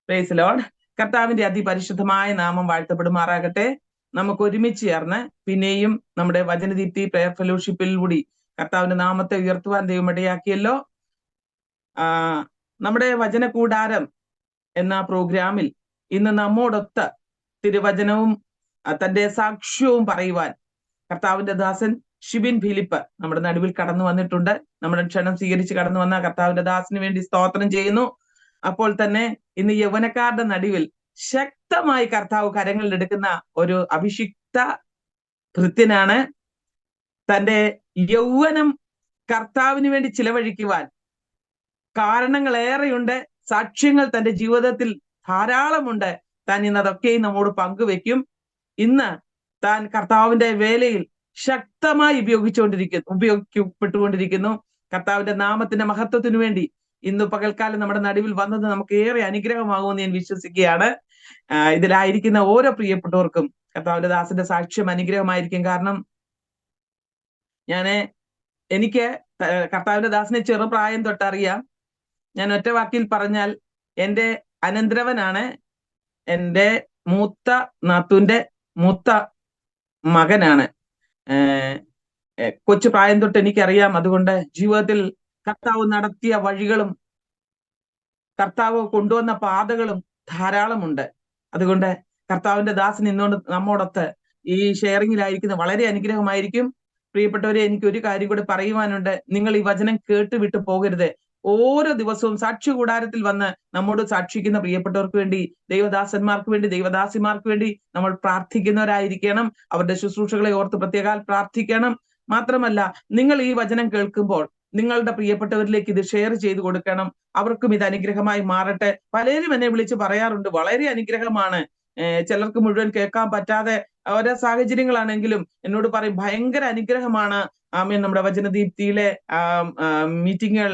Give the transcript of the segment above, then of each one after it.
Praise Lord. കർത്താവിന്റെ അതിപരിശുദ്ധമായ നാമം വാഴ്ത്തപ്പെടുമാറാകട്ടെ. നമുക്ക് ഒരുമിച്ച് ചേർന്ന് പിന്നെയും നമ്മുടെ വചനദീപ്തി പ്രയർ ഫെലോഷിപ്പിലൂടെ കർത്താവിന്റെ നാമത്തെ ഉയർത്തുവാൻ ദൈവം ഇടയാക്കിയല്ലോ. നമ്മുടെ വചനകൂടാരം എന്ന പ്രോഗ്രാമിൽ ഇന്ന് നമ്മോടൊത്ത് തിരുവചനവും തന്റെ സാക്ഷ്യവും പറയുവാൻ കർത്താവിന്റെ ദാസൻ ഷിബിൻ ഫിലിപ്പ് നമ്മുടെ നടുവിൽ കടന്നു വന്നിട്ടുണ്ട്. നമ്മുടെ ക്ഷണം സ്വീകരിച്ച് കടന്നു വന്ന കർത്താവിന്റെ ദാസിന് വേണ്ടി സ്തോത്രം ചെയ്യുന്നു. അപ്പോൾ തന്നെ ഇന്ന് യൗവനക്കാരുടെ നടുവിൽ ശക്തമായി കർത്താവ് കരങ്ങളിൽ എടുക്കുന്ന ഒരു അഭിഷിക്ത ഭൃത്യനാണ്. തന്റെ യൗവനം കർത്താവിന് വേണ്ടി ചിലവഴിക്കുവാൻ കാരണങ്ങളേറെയുണ്ട്, സാക്ഷ്യങ്ങൾ തന്റെ ജീവിതത്തിൽ ധാരാളമുണ്ട്. താൻ ഇന്ന് അതൊക്കെയും നമ്മോട് പങ്കുവെക്കും. ഇന്ന് താൻ കർത്താവിന്റെ വേലയിൽ ശക്തമായി ഉപയോഗിക്കപ്പെട്ടുകൊണ്ടിരിക്കുന്നു. കർത്താവിന്റെ നാമത്തിന്റെ മഹത്വത്തിനു വേണ്ടി ഇന്ന് പകൽക്കാലം നമ്മുടെ നടുവിൽ വന്നത് നമുക്ക് ഏറെ അനുഗ്രഹമാകുമെന്ന് ഞാൻ വിശ്വസിക്കുകയാണ്. ഇതിലായിരിക്കുന്ന ഓരോ പ്രിയപ്പെട്ടവർക്കും കർത്താവിന്റെ ദാസന്റെ സാക്ഷ്യം അനുഗ്രഹമായിരിക്കും. കാരണം എനിക്ക് കർത്താവിന്റെ ദാസിനെ ചെറുപ്രായം തൊട്ടറിയാം. ഞാൻ ഒറ്റ വാക്കിൽ പറഞ്ഞാൽ എൻ്റെ അനന്തരവനാണ്. എൻ്റെ മൂത്ത നാത്തൂന്റെ മൂത്ത മകനാണ്. കൊച്ചു പ്രായം തൊട്ട് എനിക്കറിയാം. അതുകൊണ്ട് ജീവിതത്തിൽ കർത്താവ് നടത്തിയ വഴികളും കർത്താവ് കൊണ്ടുവന്ന പാതകളും ധാരാളമുണ്ട്. അതുകൊണ്ട് കർത്താവിന്റെ ദാസൻ ഇന്നുകൊണ്ട് നമ്മോടൊത്ത് ഈ ഷെയറിങ്ങിലായിരിക്കുന്ന വളരെ അനുഗ്രഹമായിരിക്കും. പ്രിയപ്പെട്ടവരെ, എനിക്ക് ഒരു കാര്യം കൂടി പറയുവാനുണ്ട്. നിങ്ങൾ ഈ വചനം കേട്ട് വിട്ടു പോകരുത്. ഓരോ ദിവസവും സാക്ഷി കൂടാരത്തിൽ വന്ന് നമ്മോട് സാക്ഷിക്കുന്ന പ്രിയപ്പെട്ടവർക്ക് വേണ്ടി, ദൈവദാസന്മാർക്ക് വേണ്ടി, ദൈവദാസിമാർക്ക് വേണ്ടി നമ്മൾ പ്രാർത്ഥിക്കുന്നവരായിരിക്കണം. അവരുടെ ശുശ്രൂഷകളെ ഓർത്ത് പ്രത്യേകം പ്രാർത്ഥിക്കണം. മാത്രമല്ല, നിങ്ങൾ ഈ വചനം കേൾക്കുമ്പോൾ നിങ്ങളുടെ പ്രിയപ്പെട്ടവരിലേക്ക് ഇത് ഷെയർ ചെയ്ത് കൊടുക്കണം. അവർക്കും ഇത് അനുഗ്രഹമായി മാറട്ടെ. പലരും എന്നെ വിളിച്ച് പറയാറുണ്ട്, വളരെ അനുഗ്രഹമാണ്. ചിലർക്ക് മുഴുവൻ കേൾക്കാൻ പറ്റാതെ ഓരോ സാഹചര്യങ്ങളാണെങ്കിലും എന്നോട് പറയും, ഭയങ്കര അനുഗ്രഹമാണ് ആമേൻ നമ്മുടെ വചനദീപ്തിയിലെ മീറ്റിങ്ങുകൾ.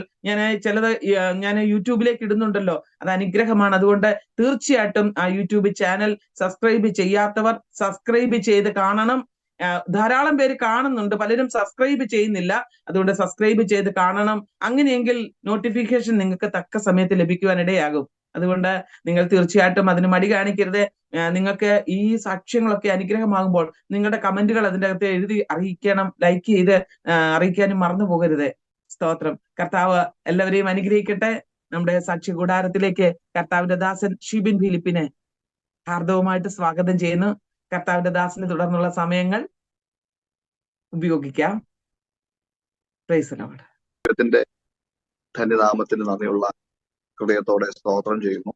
ഞാൻ യൂട്യൂബിലേക്ക് ഇടുന്നുണ്ടല്ലോ, അത് അനുഗ്രഹമാണ്. അതുകൊണ്ട് തീർച്ചയായിട്ടും ആ യൂട്യൂബ് ചാനൽ സബ്സ്ക്രൈബ് ചെയ്യാത്തവർ സബ്സ്ക്രൈബ് ചെയ്ത് കാണണം. ധാരാളം പേര് കാണുന്നുണ്ട്, പലരും സബ്സ്ക്രൈബ് ചെയ്യുന്നില്ല. അതുകൊണ്ട് സബ്സ്ക്രൈബ് ചെയ്ത് കാണണം. അങ്ങനെയെങ്കിൽ നോട്ടിഫിക്കേഷൻ നിങ്ങൾക്ക് തക്ക സമയത്ത് ലഭിക്കുവാനിടയാകും. അതുകൊണ്ട് നിങ്ങൾ തീർച്ചയായിട്ടും അതിന് മടി കാണിക്കരുത്. നിങ്ങൾക്ക് ഈ സാക്ഷ്യങ്ങളൊക്കെ അനുഗ്രഹമാകുമ്പോൾ നിങ്ങളുടെ കമന്റുകൾ അതിൻ്റെ അകത്ത് എഴുതി അറിയിക്കണം. ലൈക്ക് ചെയ്ത് അറിയിക്കാനും മറന്നു പോകരുത്. സ്തോത്രം. കർത്താവ് എല്ലാവരെയും അനുഗ്രഹിക്കട്ടെ. നമ്മുടെ സാക്ഷി കൂടാരത്തിലേക്ക് കർത്താവിന്റെ ദാസൻ ഷിബിൻ ഫിലിപ്പിനെ ഹാർദവമായിട്ട് സ്വാഗതം ചെയ്യുന്നു. കർത്താവിന്റെ ദാസന് തുടർന്നുള്ള സമയങ്ങൾ ഉപയോഗിക്കാം. Praise Lord. ദൈവത്തിന്റെ ധന്യനാമത്തിന് നന്ദിയുള്ള ഹൃദയത്തോടെ സ്തോത്രം ചെയ്യുന്നു.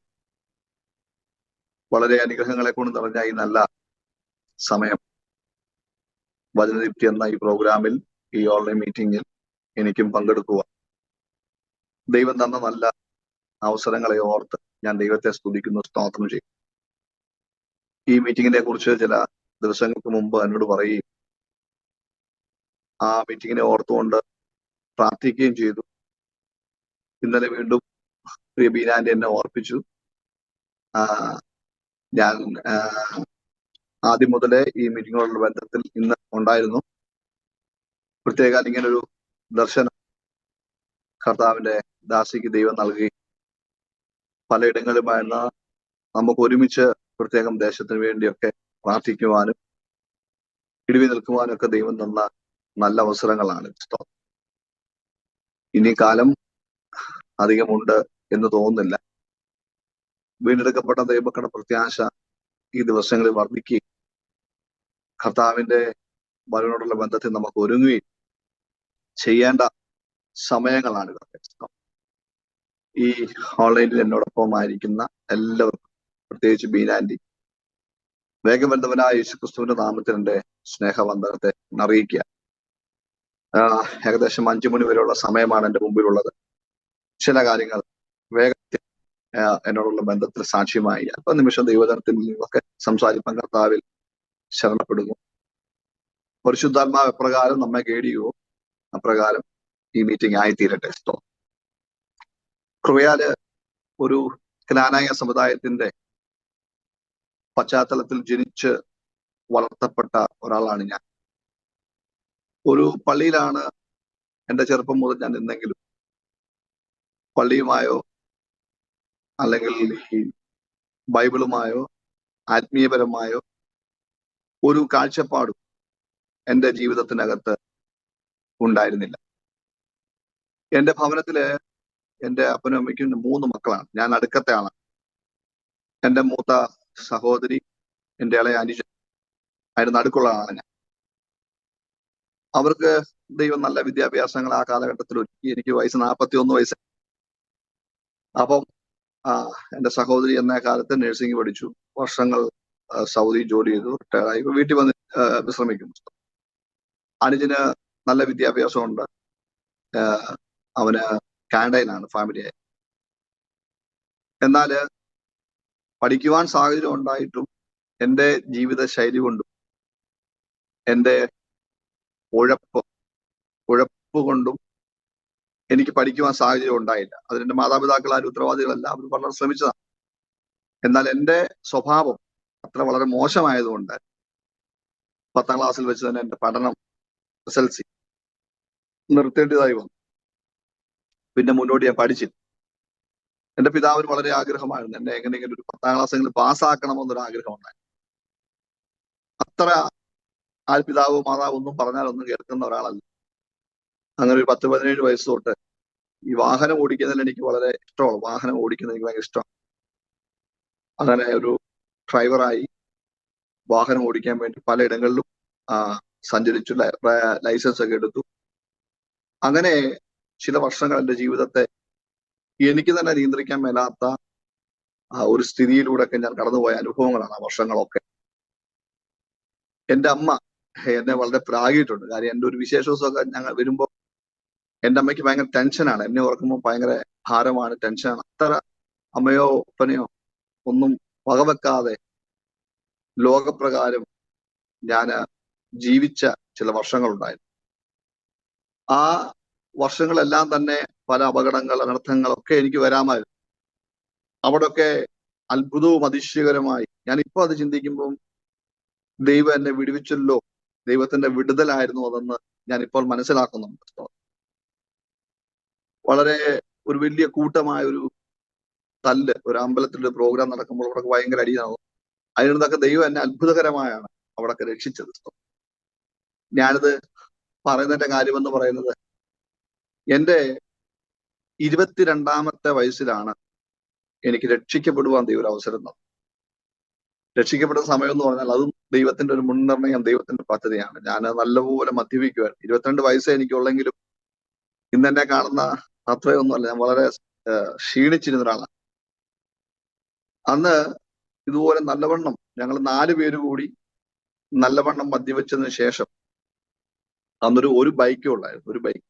വളരെ അനുഗ്രഹങ്ങളെ കൊണ്ട് നിറഞ്ഞ ഈ നല്ല സമയം വചനദീപ്തി എന്ന ഈ പ്രോഗ്രാമിൽ, ഈ ഓൺലൈൻ മീറ്റിംഗിൽ എനിക്കും പങ്കെടുക്കുക, ദൈവം തന്ന നല്ല അവസരങ്ങളെ ഓർത്ത് ഞാൻ ദൈവത്തെ സ്തുതിക്കുന്നു, സ്തോത്രം ചെയ്യും. ഈ മീറ്റിങ്ങിനെ കുറിച്ച് ചില ദിവസങ്ങൾക്ക് മുമ്പ് എന്നോട് പറയുകയും ആ മീറ്റിങ്ങിനെ ഓർത്തുകൊണ്ട് പ്രാർത്ഥിക്കുകയും ചെയ്തു. ഇന്നലെ വീണ്ടും പ്രിയ ബീനാന്റെ എന്നെ ഓർപ്പിച്ചു. ഞാൻ ആദ്യം മുതലേ ഈ മീറ്റിങ്ങുകളുടെ ബന്ധത്തിൽ ഇന്ന് ഉണ്ടായിരുന്നു. പ്രത്യേകം ഇങ്ങനൊരു ദർശനം കർത്താവിന്റെ ദാസിക്ക് ദൈവം നൽകുകയും പലയിടങ്ങളുമായിരുന്ന നമുക്ക് ഒരുമിച്ച് പ്രത്യേകം ദേശത്തിന് വേണ്ടിയൊക്കെ പ്രാർത്ഥിക്കുവാനും ഇടിവി നിൽക്കുവാനും ഒക്കെ ദൈവം തന്ന നല്ല അവസരങ്ങളാണ്. ഇനി കാലം അധികമുണ്ട് എന്ന് തോന്നുന്നില്ല. വീണ്ടെടുക്കപ്പെട്ട ദൈവമക്കളുടെ പ്രത്യാശ ഈ ദിവസങ്ങളിൽ വർദ്ധിക്കുകയും കർത്താവിന്റെ വരവിനോടുള്ള ബന്ധത്തിൽ നമുക്ക് ഒരുങ്ങുകയും ചെയ്യേണ്ട സമയങ്ങളാണ് ഇതൊക്കെ. ഈ ഓൺലൈനിൽ എന്നോടൊപ്പം ആയിരിക്കുന്ന എല്ലാവർക്കും, പ്രത്യേകിച്ച് ബീനാൻഡി, വേഗം വരുന്നവനായ യേശുക്രിസ്തുവിന്റെ നാമത്തിൽ എൻ്റെ സ്നേഹവന്ദനത്തെ അറിയിക്കുക. ഏകദേശം 5 മണി വരെയുള്ള സമയമാണ് എൻ്റെ മുമ്പിലുള്ളത്. ചില കാര്യങ്ങൾ വേഗത്തിൽ എന്നോടുള്ള ബന്ധത്തിൽ സാക്ഷ്യമായി അല്പനിമിഷം ദൈവജനത്തിൽ നിന്നൊക്കെ സംസാരിപ്പാൻ കർത്താവിൽ ശരണപ്പെടുന്നു. പരിശുദ്ധാത്മാവ് എപ്രകാരം നമ്മെ ഗൈഡ് അപ്രകാരം ഈ മീറ്റിംഗ് ആയിത്തീരട്ടെ. കൃപയാല് ഒരു ക്നാനായ സമുദായത്തിന്റെ പശ്ചാത്തലത്തിൽ ജനിച്ച് വളർത്തപ്പെട്ട ഒരാളാണ് ഞാൻ. ഒരു പള്ളിയിലാണ് എൻ്റെ ചെറുപ്പം മുതൽ ഞാൻ നിന്നെങ്കിലും പള്ളിയുമായോ അല്ലെങ്കിൽ ഈ ബൈബിളുമായോ ആത്മീയപരമായോ ഒരു കാഴ്ചപ്പാടും എൻ്റെ ജീവിതത്തിനകത്ത് ഉണ്ടായിരുന്നില്ല. എൻ്റെ ഭവനത്തില് എൻ്റെ അപ്പനും അമ്മയ്ക്കും 3 മക്കളാണ്. ഞാൻ അടുക്കത്തെ ആളാണ്. എൻ്റെ മൂത്ത സഹോദരി, എൻ്റെ ഇളയ അനുജൻ, അതിന് നടുക്കുള്ള ആളാണ് ഞാൻ. അവർക്ക് ദൈവം നല്ല വിദ്യാഭ്യാസങ്ങൾ ആ കാലഘട്ടത്തിൽ ഒരുക്കി. എനിക്ക് വയസ്സ് 41 വയസ്സ്. അപ്പം എൻ്റെ സഹോദരി എന്ന കാലത്ത് നഴ്സിംഗ് പഠിച്ചു. വർഷങ്ങൾ സൗദി ജോലി ചെയ്തു, റിട്ടയർഡായി. ഇപ്പൊ വീട്ടിൽ വന്ന് വിശ്രമിക്കുന്നു. അനുജന് നല്ല വിദ്യാഭ്യാസമുണ്ട്. അവന് കാനഡയിലാണ് ഫാമിലിയായി. എന്നാല് പഠിക്കുവാൻ സാഹചര്യം ഉണ്ടായിട്ടും എൻ്റെ ജീവിത ശൈലി കൊണ്ടും എൻ്റെ ഉഴപ്പ് കൊണ്ടും എനിക്ക് പഠിക്കുവാൻ സാഹചര്യം ഉണ്ടായില്ല. അതിന്റെ മാതാപിതാക്കൾ ആരും ഉത്തരവാദികളല്ല, അവർ വളരെ ശ്രമിച്ചതാണ്. എന്നാൽ എൻ്റെ സ്വഭാവം അത്ര വളരെ മോശമായതുകൊണ്ട് 10ാം ക്ലാസ്സിൽ വെച്ച് തന്നെ എൻ്റെ പഠനം SLC നിർത്തേണ്ടതായി വന്നു. പിന്നെ മുന്നോട്ട് ഞാൻ പഠിച്ചില്ല. എൻ്റെ പിതാവിന് വളരെ ആഗ്രഹമായിരുന്നു എന്നെ എങ്ങനെയെങ്കിലും ഒരു 10ാം ക്ലാസ്സെങ്കിലും പാസ്സാക്കണമെന്നൊരു ആഗ്രഹം ഉണ്ടായി. അത്ര ആ പിതാവോ മാതാവോ ഒന്നും പറഞ്ഞാലൊന്നും കേൾക്കുന്ന ഒരാളല്ല. അങ്ങനെ ഒരു 10-17 വയസ്സ് തൊട്ട് ഈ വാഹനം ഓടിക്കുന്നതിൽ എനിക്ക് വളരെ ഇഷ്ടമാണ്. വാഹനം ഓടിക്കുന്നത് എനിക്ക് ഭയങ്കര ഇഷ്ടമാണ്. അങ്ങനെ ഒരു ഡ്രൈവറായി വാഹനം ഓടിക്കാൻ വേണ്ടി പലയിടങ്ങളിലും സഞ്ചരിച്ചു. ലൈസൻസ് ഒക്കെ എടുത്തു. അങ്ങനെ ചില വർഷങ്ങൾ എൻ്റെ ജീവിതത്തെ എനിക്ക് തന്നെ നിയന്ത്രിക്കാൻ മേലാത്ത ഒരു സ്ഥിതിയിലൂടെയൊക്കെ ഞാൻ കടന്നുപോയ അനുഭവങ്ങളാണ് ആ വർഷങ്ങളൊക്കെ. എൻ്റെ അമ്മ എന്നെ വളരെ പ്രാഗിയിട്ടുണ്ട്. കാര്യം എൻ്റെ ഒരു വിശേഷ ദിവസമൊക്കെ ഞങ്ങൾ വരുമ്പോൾ എൻ്റെ അമ്മയ്ക്ക് ഭയങ്കര ടെൻഷനാണ്. എന്നെ ഓർക്കുമ്പോൾ ഭയങ്കര ഭാരമാണ്, ടെൻഷനാണ്. അത്ര അമ്മയോ ഒപ്പനയോ ഒന്നും വകവെക്കാതെ ലോകപ്രകാരം ഞാൻ ജീവിച്ച ചില വർഷങ്ങളുണ്ടായിരുന്നു. ആ വർഷങ്ങളെല്ലാം തന്നെ പല അപകടങ്ങൾ, അനർത്ഥങ്ങളൊക്കെ എനിക്ക് വരാമായിരുന്നു. അവിടെയൊക്കെ അത്ഭുതവും അതിശയകരമായി ഞാൻ ഇപ്പോൾ അത് ചിന്തിക്കുമ്പോൾ ദൈവം എന്നെ വിടുവിച്ചല്ലോ, ദൈവത്തിന്റെ വിടുതലായിരുന്നു അതെന്ന് ഞാൻ ഇപ്പോൾ മനസ്സിലാക്കുന്നുണ്ട്. വളരെ ഒരു വലിയ കൂട്ടമായ ഒരു തല്ല്, ഒരു അമ്പലത്തിലൊരു പ്രോഗ്രാം നടക്കുമ്പോൾ അവിടെ ഭയങ്കര അടിയാകും. അതിനൊക്കെ ദൈവം എന്നെ അത്ഭുതകരമായാണ് അവിടെയൊക്കെ രക്ഷിച്ചത്. ഞാനിത് പറയുന്നതിന്റെ കാര്യമെന്ന് പറയുന്നത്, എൻ്റെ 22ാമത്തെ വയസ്സിലാണ് എനിക്ക് രക്ഷിക്കപ്പെടുവാൻ ദൈവം ഒരു അവസരം തന്നത്. രക്ഷിക്കപ്പെടുന്ന സമയം എന്ന് പറഞ്ഞാൽ അതും ദൈവത്തിന്റെ ഒരു മുൻനിർണയം, ദൈവത്തിന്റെ പദ്ധതിയാണ്. ഞാൻ നല്ലപോലെ മദ്യപിക്കുമായിരുന്നു. 22 വയസ്സേ എനിക്കുള്ളെങ്കിലും ഇന്ന് എന്നെ കാണുന്ന അത്രയൊന്നുമല്ല. ഞാൻ വളരെ ക്ഷീണിച്ചിരുന്ന ഒരാളാണ്. അന്ന് ഇതുപോലെ നല്ലവണ്ണം ഞങ്ങൾ 4 പേര് കൂടി നല്ലവണ്ണം മദ്യവെച്ചതിന് ശേഷം അന്നൊരു ഒരു ബൈക്കേ ഉള്ളായിരുന്നു, ഒരു ബൈക്ക്.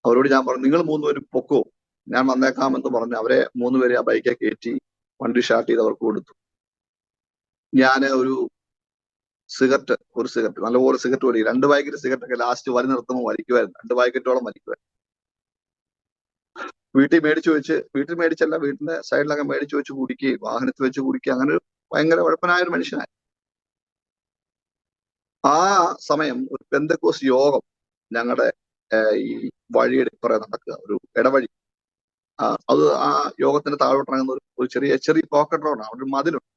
അവരോട് ഞാൻ പറഞ്ഞു, നിങ്ങൾ 3 പേരും പൊക്കോ, ഞാൻ വന്നേക്കാമെന്ന് പറഞ്ഞ് അവരെ 3 പേരെ ആ ബൈക്കെ കയറ്റി വണ്ടി സ്റ്റാർട്ട് ചെയ്ത് അവർക്ക് കൊടുത്തു. ഞാൻ ഒരു സിഗരറ്റ് നല്ലപോലെ സിഗരറ്റ് വലിക്കും. 2 പാക്കറ്റ് സിഗരറ്റൊക്കെ ലാസ്റ്റ് വലി നിർത്തുമ്പോൾ വലിക്കുമായിരുന്നു. 2 പാക്കറ്റോളം വലിക്കുമായിരുന്നു. വീട്ടിൽ മേടിച്ചല്ല, വീട്ടിന്റെ സൈഡിലൊക്കെ മേടിച്ചു വെച്ച് കുടിക്കുകയും വാഹനത്തിൽ വെച്ച് കുടിക്കുക, അങ്ങനെ ഒരു ഭയങ്കര ഉഴപ്പനായ ഒരു മനുഷ്യനായി. ആ സമയം ഒരു പെന്തക്കോസ് യോഗം ഞങ്ങളുടെ ഈ വഴിയുടെ കുറെ നടക്കുക, ഒരു ഇടവഴി. അത് ആ യോഗത്തിന്റെ താഴോട്ടിറങ്ങുന്ന ഒരു ചെറിയ പോക്കറ്റ് റോഡാണ്. അവിടെ ഒരു മതിലുണ്ട്.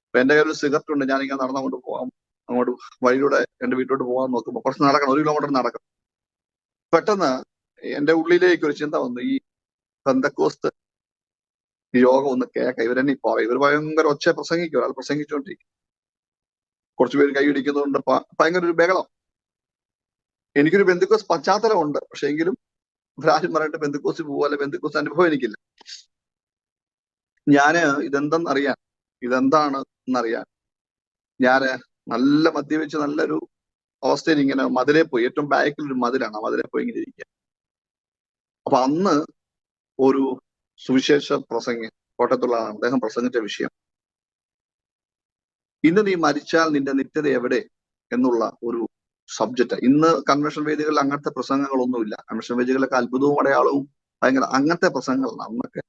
അപ്പൊ എന്റെ കയ്യിൽ ഒരു സിഗരറ്റ് ഉണ്ട്. ഞാനിങ്ങനെ നടന്നങ്ങോട്ട് പോകാം, അങ്ങോട്ട് വഴിയിലൂടെ എന്റെ വീട്ടിലോട്ട് പോകാൻ നോക്കുമ്പോൾ കുറച്ച് നടക്കണം, 1 കിലോമീറ്റർ നടക്കണം. പെട്ടെന്ന് എന്റെ ഉള്ളിലേക്ക് ഒരു ചിന്ത വന്നു, ഈ പെന്തക്കോസ്ത് യോഗം ഒന്ന് കേൾക്കാം, ഇവരെന്നെ പറയും. ഇവർ ഭയങ്കര ഒച്ച പ്രസംഗിക്കും, ഒരാൾ പ്രസംഗിച്ചുകൊണ്ടിരിക്കും, കുറച്ചുപേര് കൈയടിക്കുന്നതുകൊണ്ട് ഭയങ്കര ഒരു ബഹളം. എനിക്കൊരു പെന്തക്കോസ് പശ്ചാത്തലമുണ്ട്, പക്ഷെ എങ്കിലും ഇവരാരും പറഞ്ഞിട്ട് പെന്തക്കോസ് പോവാല്ലേ, പെന്തക്കോസ് അനുഭവം എനിക്കില്ല. ഞാന് ഇതെന്താണ് എന്നറിയാൻ ഞാന് നല്ല മദ്യപിച്ച് നല്ലൊരു അവസ്ഥയിൽ ഇങ്ങനെ മതിലെ പോയി. ഏറ്റവും ബാക്കിലൊരു മതിലാണ്, ആ മതിലെ പോയി ഇങ്ങനെ ഇരിക്കുക. അപ്പൊ അന്ന് ഒരു സുവിശേഷ പ്രസംഗി, കോട്ടയത്തുള്ളതാണ്, അദ്ദേഹം പ്രസംഗിച്ച വിഷയം, ഇന്ന് നീ മരിച്ചാൽ നിന്റെ നിത്യത എവിടെ എന്നുള്ള ഒരു സബ്ജക്റ്റ്. ഇന്ന് കൺവെൻഷൻ വേദികളിൽ അങ്ങനത്തെ പ്രസംഗങ്ങളൊന്നുമില്ല. കൺവെൻഷൻ വേദികളിലൊക്കെ അത്ഭുതവും അടയാളവും ഭയങ്കര അങ്ങനത്തെ പ്രസംഗങ്ങളാണ്. അന്നൊക്കെ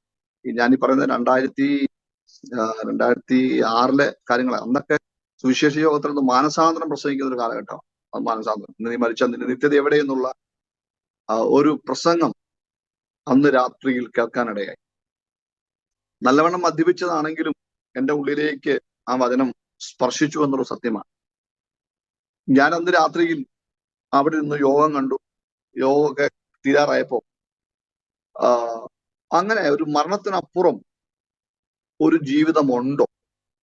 ഞാനീ പറയുന്നത് 2006 കാര്യങ്ങളാണ്. അന്നൊക്കെ സുവിശേഷ യോഗത്തിൽ നിന്ന് മാനസാന്തരം പ്രസംഗിക്കുന്ന ഒരു കാലഘട്ടമാണ്. അത് മാനസാന്തരം, ഇന്ന് നീ മരിച്ചാൽ നിന്റെ നിത്യത എവിടെ എന്നുള്ള ഒരു പ്രസംഗം അന്ന് രാത്രിയിൽ കേൾക്കാനിടയായി. നല്ലവണ്ണം മദ്യപിച്ചതാണെങ്കിലും എൻ്റെ ഉള്ളിലേക്ക് ആ വചനം സ്പർശിച്ചു എന്നുള്ള സത്യമാണ്. ഞാൻ അന്ന് രാത്രിയിൽ അവിടെ നിന്ന് യോഗം കണ്ടു. യോഗമൊക്കെ തീരാറായപ്പോ അങ്ങനെ ഒരു മരണത്തിനപ്പുറം ഒരു ജീവിതമുണ്ടോ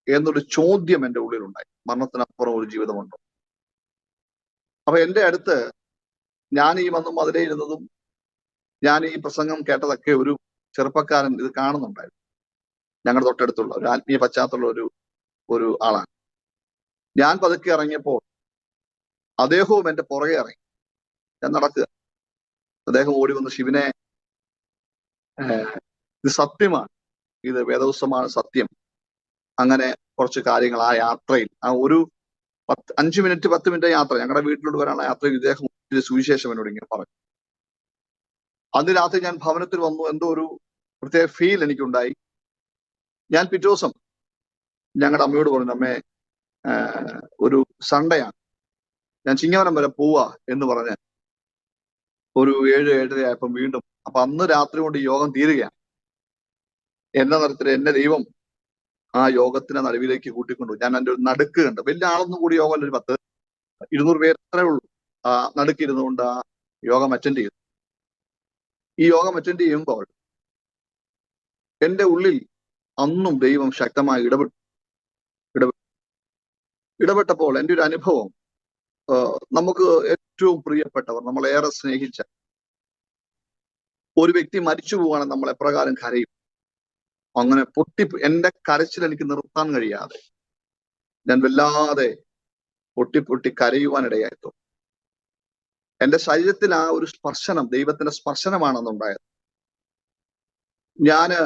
എന്നൊരു ചോദ്യം എൻ്റെ ഉള്ളിലുണ്ടായി. മരണത്തിനപ്പുറം ഒരു ജീവിതമുണ്ടോ? അപ്പൊ എൻ്റെ അടുത്ത് ഞാൻ ഈ വന്ന് മതിലേ ഇരുന്നതും ഞാൻ ഈ പ്രസംഗം കേട്ടതൊക്കെ ഒരു ചെറുപ്പക്കാരൻ ഇത് കാണുന്നുണ്ടായിരുന്നു. ഞങ്ങളുടെ തൊട്ടടുത്തുള്ള ഒരു ആത്മീയ പശ്ചാത്തലമുള്ള ഒരു ആളാണ്. ഞാൻ പതുക്കെ ഇറങ്ങിയപ്പോൾ അദ്ദേഹവും എൻ്റെ പുറകെ ഇറങ്ങി. ഞാൻ നടക്കുക. അദ്ദേഹം ഓടി വന്ന്, ശിവനെ, ഇത് സത്യമാണ്, ഇത് വേദപുസ്തകമാണ് സത്യം. അങ്ങനെ കുറച്ച് കാര്യങ്ങൾ ആ യാത്രയിൽ, ആ ഒരു 5 മിനിറ്റ് 10 മിനിറ്റ് യാത്ര, ഞങ്ങളുടെ വീട്ടിലോട്ട് വരാനുള്ള യാത്രയിൽ ഇദ്ദേഹം സുവിശേഷം എന്നോട് ഇങ്ങനെ പറഞ്ഞു. അന്ന് രാത്രി ഞാൻ ഭവനത്തിൽ വന്നു. എന്തോ ഒരു പ്രത്യേക ഫീൽ എനിക്കുണ്ടായി. ഞാൻ പിറ്റേ ദിവസം ഞങ്ങളുടെ അമ്മയോട് പറഞ്ഞു, അമ്മേ, ഒരു സൺഡേ ആണ്, ഞാൻ ചിങ്ങവനം വരെ പോവാ എന്ന് പറഞ്ഞ് ഒരു 7-7:30 ആയപ്പം വീണ്ടും. അപ്പൊ അന്ന് രാത്രി കൊണ്ട് ഈ യോഗം തീരുകയാണ്. എന്നെ നടത്തിയ എന്നെ ദൈവം ആ യോഗത്തിന്റെ നടുവിലേക്ക് കൂട്ടിക്കൊണ്ടു. ഞാൻ എൻ്റെ ഒരു നടുക്ക് കണ്ട്. വലിയ ആളൊന്നും കൂടി യോഗം, ഒരു 100-200 പേര് അത്രേ ഉള്ളൂ. ആ നടുക്കിരുന്നുകൊണ്ട് ആ യോഗം അറ്റൻഡ് ചെയ്തു. ഈ യോഗം അറ്റൻഡ് ചെയ്യുമ്പോൾ എൻ്റെ ഉള്ളിൽ അന്നും ദൈവം ശക്തമായി ഇടപെട്ടപ്പോൾ എൻ്റെ ഒരു അനുഭവം, നമുക്ക് ഏറ്റവും പ്രിയപ്പെട്ടവർ, നമ്മളേറെ സ്നേഹിച്ച ഒരു വ്യക്തി മരിച്ചു പോവുകയാണെങ്കിൽ നമ്മൾ എപ്രകാരം കരയും. അങ്ങനെ എൻ്റെ കരച്ചിൽ എനിക്ക് നിർത്താൻ കഴിയാതെ ഞാൻ വല്ലാതെ പൊട്ടി കരയുവാനിടയായിട്ടോ. എൻ്റെ ശരീരത്തിൽ ആ ഒരു സ്പർശനം, ദൈവത്തിന്റെ സ്പർശനമാണെന്നുണ്ടായത്. ഞാന്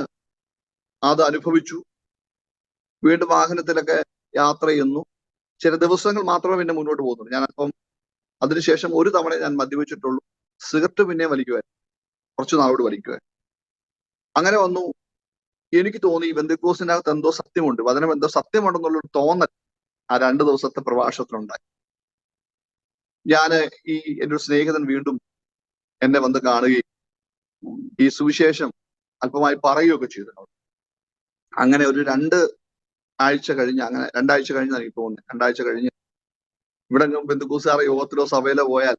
അത് അനുഭവിച്ചു. വീണ്ടും വാഹനത്തിലൊക്കെ യാത്ര ചെയ്യുന്നു. ചില ദിവസങ്ങൾ മാത്രമേ പിന്നെ മുന്നോട്ട് പോകുന്നുള്ളൂ. ഞാൻ അപ്പം അതിനുശേഷം ഒരു തവണ ഞാൻ മദ്യപിച്ചിട്ടുള്ളൂ. സിഗരറ്റ് പിന്നെ വലിക്കുമായിരുന്നു, കുറച്ചു നാളോട് വലിക്കുമായിരുന്നു. അങ്ങനെ വന്നു. എനിക്ക് തോന്നി പെന്തക്കോസ്തിനകത്ത് എന്തോ സത്യമുണ്ട്, വചനം എന്തോ സത്യമുണ്ടെന്നുള്ളൊരു തോന്നൽ ആ 2 ദിവസത്തെ പ്രഭാഷണത്തിലുണ്ടായി. ഞാന് എൻ്റെ ഒരു സ്നേഹിതൻ വീണ്ടും എന്നെ വന്ന് കാണുകയും ഈ സുവിശേഷം അല്പമായി പറയുകയൊക്കെ ചെയ്തു. അങ്ങനെ ഒരു 2 ആഴ്ച കഴിഞ്ഞ്, അങ്ങനെ 2 ആഴ്ച കഴിഞ്ഞാണ് എനിക്ക് തോന്നുന്നത്. 2 ആഴ്ച കഴിഞ്ഞ് ഇവിടെ പെന്തക്കോസ്തുകാരുടെ യോഗത്തിലോ സഭയിലോ പോയാൽ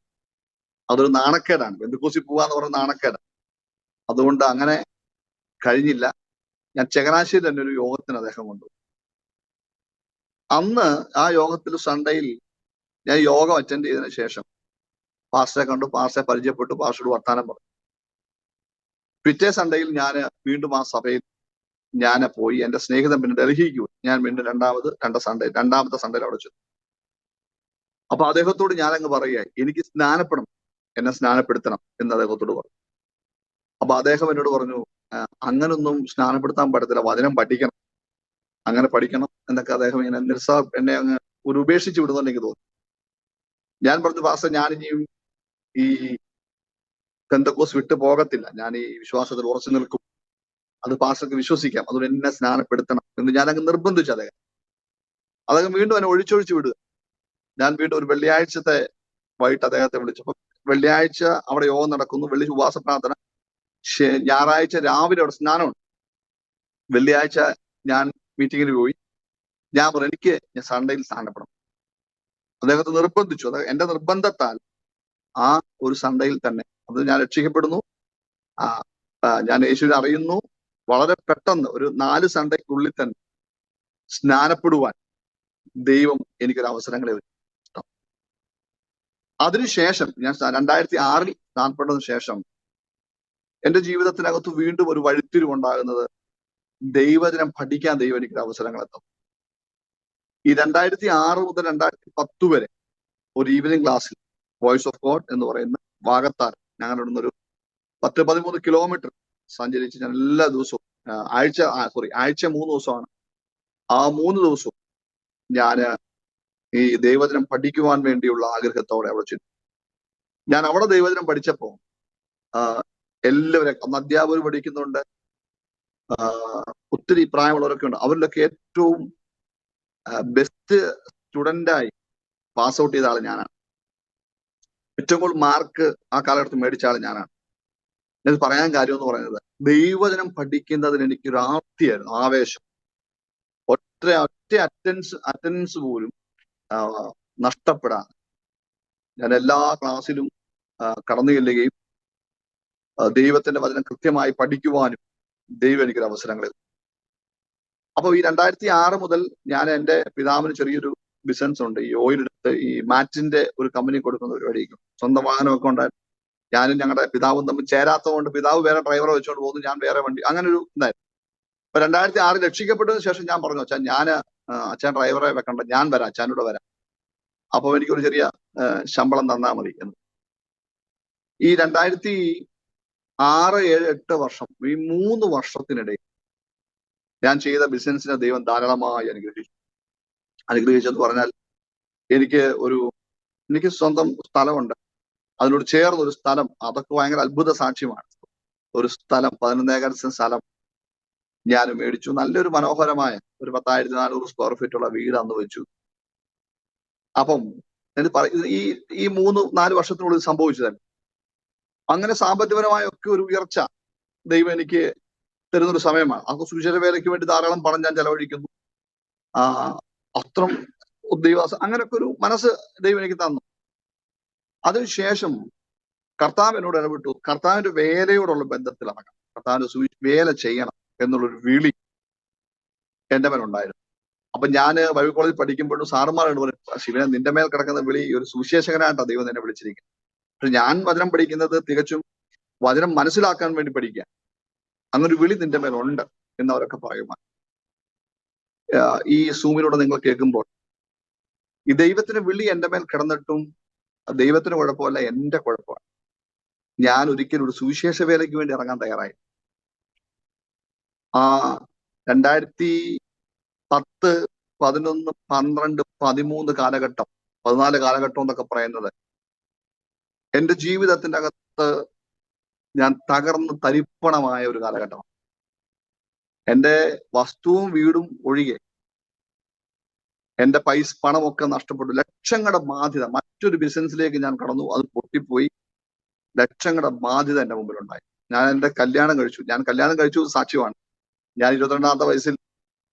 അതൊരു നാണക്കേടാണ്. പെന്തക്കോസ്തിൽ പോവാന്ന് പറഞ്ഞ നാണക്കേടാണ്. അതുകൊണ്ട് അങ്ങനെ കഴിഞ്ഞില്ല. ഞാൻ ചങ്ങനാശ്ശേരിയിൽ തന്നെ ഒരു യോഗത്തിന് അദ്ദേഹം കൊണ്ടുപോയി. അന്ന് ആ യോഗത്തിൽ സൺഡേയിൽ ഞാൻ യോഗം അറ്റൻഡ് ചെയ്തതിനു ശേഷം പാസ്റ്ററെ കണ്ടു, പാസ്റ്ററെ പരിചയപ്പെട്ടു, പാസ്റ്ററോട് വർത്താനം പറഞ്ഞു. പിറ്റേ സൺഡേയിൽ ഞാൻ വീണ്ടും ആ സഭയിൽ ഞാൻ പോയി. എൻ്റെ സ്നേഹിതൻ പിന്നെ ഡൽഹിക്ക് പോയി. ഞാൻ വീണ്ടും രണ്ടാമത്തെ സൺഡേയിൽ അവിടെ ചെന്നു. അപ്പൊ അദ്ദേഹത്തോട് ഞാനങ്ങ് പറയുക, എനിക്ക് സ്നാനപ്പെടണം, എന്നെ സ്നാനപ്പെടുത്തണം എന്ന് അദ്ദേഹത്തോട് പറഞ്ഞു. അപ്പൊ അദ്ദേഹം എന്നോട് പറഞ്ഞു, അങ്ങനൊന്നും സ്നാനപ്പെടുത്താൻ പറ്റത്തില്ല, വചനം പഠിക്കണം, അങ്ങനെ പഠിക്കണം എന്നൊക്കെ അദ്ദേഹം ഇങ്ങനെ എന്നെ അങ്ങ് ഒരു ഉപേക്ഷിച്ച് വിടുന്നുണ്ട് എനിക്ക് തോന്നി. ഞാൻ പറഞ്ഞു, പാസ്റ്റർ, ഞാനിനിയും ഈ പെന്തക്കോസ് വിട്ടു പോകത്തില്ല, ഞാൻ ഈ വിശ്വാസത്തിൽ ഉറച്ചു നിൽക്കും, അത് പാസ്റ്റർക്ക് വിശ്വസിക്കാം, അതുകൊണ്ട് എന്നെ സ്നാനപ്പെടുത്തണം എന്ന് ഞാൻ അങ്ങ് നിർബന്ധിച്ചു. അദ്ദേഹം വീണ്ടും എന്നെ ഒഴിച്ചൊഴിച്ച് വിടുക. ഞാൻ വീണ്ടും ഒരു വെള്ളിയാഴ്ചത്തെ വൈകിട്ട് അദ്ദേഹത്തെ വിളിച്ചപ്പോൾ, വെള്ളിയാഴ്ച അവിടെ യോഗം നടക്കുന്നു, വെള്ളി ഉപവാസ പ്രാർത്ഥന, ഞായറാഴ്ച രാവിലെ അവിടെ സ്നാനമുണ്ട്. വെള്ളിയാഴ്ച ഞാൻ മീറ്റിങ്ങിന് പോയി. ഞാൻ പറഞ്ഞു, എനിക്ക് സൺഡേയിൽ സ്നാനപ്പെടണം. അദ്ദേഹത്തെ നിർബന്ധിച്ചു. എന്റെ നിർബന്ധത്താൽ ആ ഒരു സൺഡേയിൽ തന്നെ അത് ഞാൻ രക്ഷിക്കപ്പെടുന്നു. ഞാൻ യേശുവിനെ അറിയുന്നു. വളരെ പെട്ടെന്ന് ഒരു 4 സൺഡേക്കുള്ളിൽ തന്നെ സ്നാനപ്പെടുവാൻ ദൈവം എനിക്കൊരു അവസരങ്ങളെ ഒരുക്കി. അതിനുശേഷം ഞാൻ 2006 സ്നാനപ്പെട്ടതിനു ശേഷം എൻ്റെ ജീവിതത്തിനകത്ത് വീണ്ടും ഒരു വഴിത്തിരിവുണ്ടാകുന്നത്, ദൈവജനം പഠിക്കാൻ ദൈവം എനിക്കൊരു അവസരങ്ങൾ എത്തും. ഈ 2006 മുതൽ 2010 വരെ ഒരു ഈവനിങ് ക്ലാസ്സിൽ വോയിസ് ഓഫ് ഗോഡ് എന്ന് പറയുന്ന വാകത്താൽ ഞങ്ങളുടെ ഇവിടുന്നൊരു 10-13 കിലോമീറ്റർ സഞ്ചരിച്ച് ഞാൻ എല്ലാ ദിവസവും ആഴ്ച 3 ദിവസമാണ്. ആ 3 ദിവസവും ഞാൻ ഈ ദൈവജനം പഠിക്കുവാൻ വേണ്ടിയുള്ള ആഗ്രഹത്തോടെ അവിടെ ചെന്നു. ഞാൻ അവിടെ ദൈവജനം പഠിച്ചപ്പോൾ എല്ലാവരും, അന്ന് അധ്യാപകർ പഠിക്കുന്നുണ്ട്, ഒത്തിരി പ്രായമുള്ളവരൊക്കെ ഉണ്ട്. അവരിലൊക്കെ ഏറ്റവും ബെസ്റ്റ് സ്റ്റുഡൻ്റായി പാസ് ഔട്ട് ചെയ്ത ആൾ ഞാനാണ്. ഏറ്റവും കൂടുതൽ മാർക്ക് ആ കാലഘട്ടത്തിൽ മേടിച്ച ആൾ ഞാനാണ്. ഇത് പറയാൻ കാര്യം എന്ന് പറയുന്നത്, ദൈവജനം പഠിക്കുന്നതിന് എനിക്കൊരു ആർത്തിയായിരുന്നു, ആവേശം. ഒറ്റ അറ്റൻഡൻസ് പോലും നഷ്ടപ്പെടാതെ ഞാൻ എല്ലാ ക്ലാസ്സിലും കടന്നു ചെല്ലുകയും ദൈവത്തിന്റെ വചനം കൃത്യമായി പഠിക്കുവാനും ദൈവം എനിക്കൊരു അവസരങ്ങൾ. അപ്പോൾ ഈ 2006 മുതൽ ഞാൻ എൻ്റെ പിതാവിന് ചെറിയൊരു ബിസിനസ് ഉണ്ട്. ഈ ഓയിൽ എടുത്ത് ഈ മാറ്റിന്റെ ഒരു കമ്പനി കൊടുക്കുന്ന പരിപാടിക്കും. സ്വന്തം വാഹനമൊക്കെ ഉണ്ടായിരുന്നു. ഞാനും ഞങ്ങളുടെ പിതാവും തമ്മിൽ ചേരാത്തതുകൊണ്ട് പിതാവ് വേറെ ഡ്രൈവറെ വെച്ചുകൊണ്ട് പോകുന്നു, ഞാൻ വേറെ വണ്ടി, അങ്ങനെ ഒരു ഇതായിരുന്നു. അപ്പൊ 2006 രക്ഷിക്കപ്പെട്ടതിന് ശേഷം ഞാൻ പറഞ്ഞു, അച്ഛൻ അച്ഛൻ ഡ്രൈവറെ വെക്കണ്ട, ഞാൻ വരാം, അച്ഛനോട് വരാം, അപ്പോൾ എനിക്കൊരു ചെറിയ ശമ്പളം തന്നാൽ മതി എന്ന്. ഈ 2006, 2007, 2008 വർഷം, ഈ 3 വർഷത്തിനിടയിൽ ഞാൻ ചെയ്ത ബിസിനസിനെ ദൈവം ധാരാളമായി അനുഗ്രഹിച്ചെന്ന് പറഞ്ഞാൽ, എനിക്ക് സ്വന്തം സ്ഥലമുണ്ട്, അതിനോട് ചേർന്നൊരു സ്ഥലം, അതൊക്കെ ഭയങ്കര അത്ഭുത സാക്ഷ്യമാണ്. ഒരു സ്ഥലം, 11 ഏക്കർ സ്ഥലം ഞാൻ മേടിച്ചു. നല്ലൊരു മനോഹരമായ ഒരു 10,400 സ്ക്വയർ ഫീറ്റ് ഉള്ള വീട് അന്ന് വെച്ചു. അപ്പം ഈ 3-4 വർഷത്തിനുള്ളിൽ സംഭവിച്ചു തന്നെ. അങ്ങനെ സാമ്പത്തികപരമായ ഒക്കെ ഒരു ഉയർച്ച ദൈവം എനിക്ക് തരുന്നൊരു സമയമാണ്. ആ സുവിശേഷ വേലയ്ക്ക് വേണ്ടി ധാരാളം പണം ഞാൻ ചെലവഴിക്കുന്നു. അത്രം അങ്ങനെയൊക്കെ ഒരു മനസ്സ് ദൈവം എനിക്ക് തന്നു. അതിനുശേഷം കർത്താവ് എന്നോട് ഇടപെട്ടു. കർത്താവിന്റെ വേലയോടുള്ള ബന്ധത്തിലിറങ്ങണം, കർത്താവിന്റെ വേല ചെയ്യണം എന്നുള്ളൊരു വിളി എൻ്റെ മേലുണ്ടായിരുന്നു. അപ്പൊ ഞാൻ ബൈബിൾ കോളേജിൽ പഠിക്കുമ്പോഴും സാറുമാരോട് പറയും, ശിവനെ, നിന്റെ മേൽ കിടക്കുന്ന വിളി ഒരു സുവിശേഷകനായിട്ടാണ് ദൈവം എന്നെ വിളിച്ചിരിക്കുന്നത്. പക്ഷെ ഞാൻ വചനം പഠിക്കുന്നത് തികച്ചും വചനം മനസ്സിലാക്കാൻ വേണ്ടി പഠിക്കുക. അങ്ങനൊരു വിളി നിന്റെ മേലുണ്ട് എന്നവരൊക്കെ പറയുമാണ്. ഈ സൂമിലൂടെ നിങ്ങൾ കേൾക്കുമ്പോൾ ഈ ദൈവത്തിന് വിളി എൻ്റെ മേൽ കിടന്നിട്ടും ദൈവത്തിന് കുഴപ്പമല്ല, എൻ്റെ കുഴപ്പമാണ്. ഞാൻ ഒരിക്കലും ഒരു സുവിശേഷ വേലയ്ക്ക് വേണ്ടി ഇറങ്ങാൻ തയ്യാറായി. 2010, 11, 12, 13 കാലഘട്ടം, 14 കാലഘട്ടം എന്നൊക്കെ പറയുന്നത് എൻ്റെ ജീവിതത്തിന്റെ അകത്ത് ഞാൻ തകർന്ന് തരിപ്പണമായ ഒരു കാലഘട്ടമാണ്. എൻ്റെ വസ്തുവും വീടും ഒഴികെ എൻ്റെ പണമൊക്കെ നഷ്ടപ്പെട്ടു. ലക്ഷങ്ങളുടെ ബാധ്യത. മറ്റൊരു ബിസിനസ്സിലേക്ക് ഞാൻ കടന്നു, അത് പൊട്ടിപ്പോയി. ലക്ഷങ്ങളുടെ ബാധ്യത എൻ്റെ മുമ്പിലുണ്ടായി. ഞാൻ എൻ്റെ കല്യാണം കഴിച്ചു സാക്ഷ്യമാണ്. ഞാൻ 22ാമത്തെ വയസ്സിൽ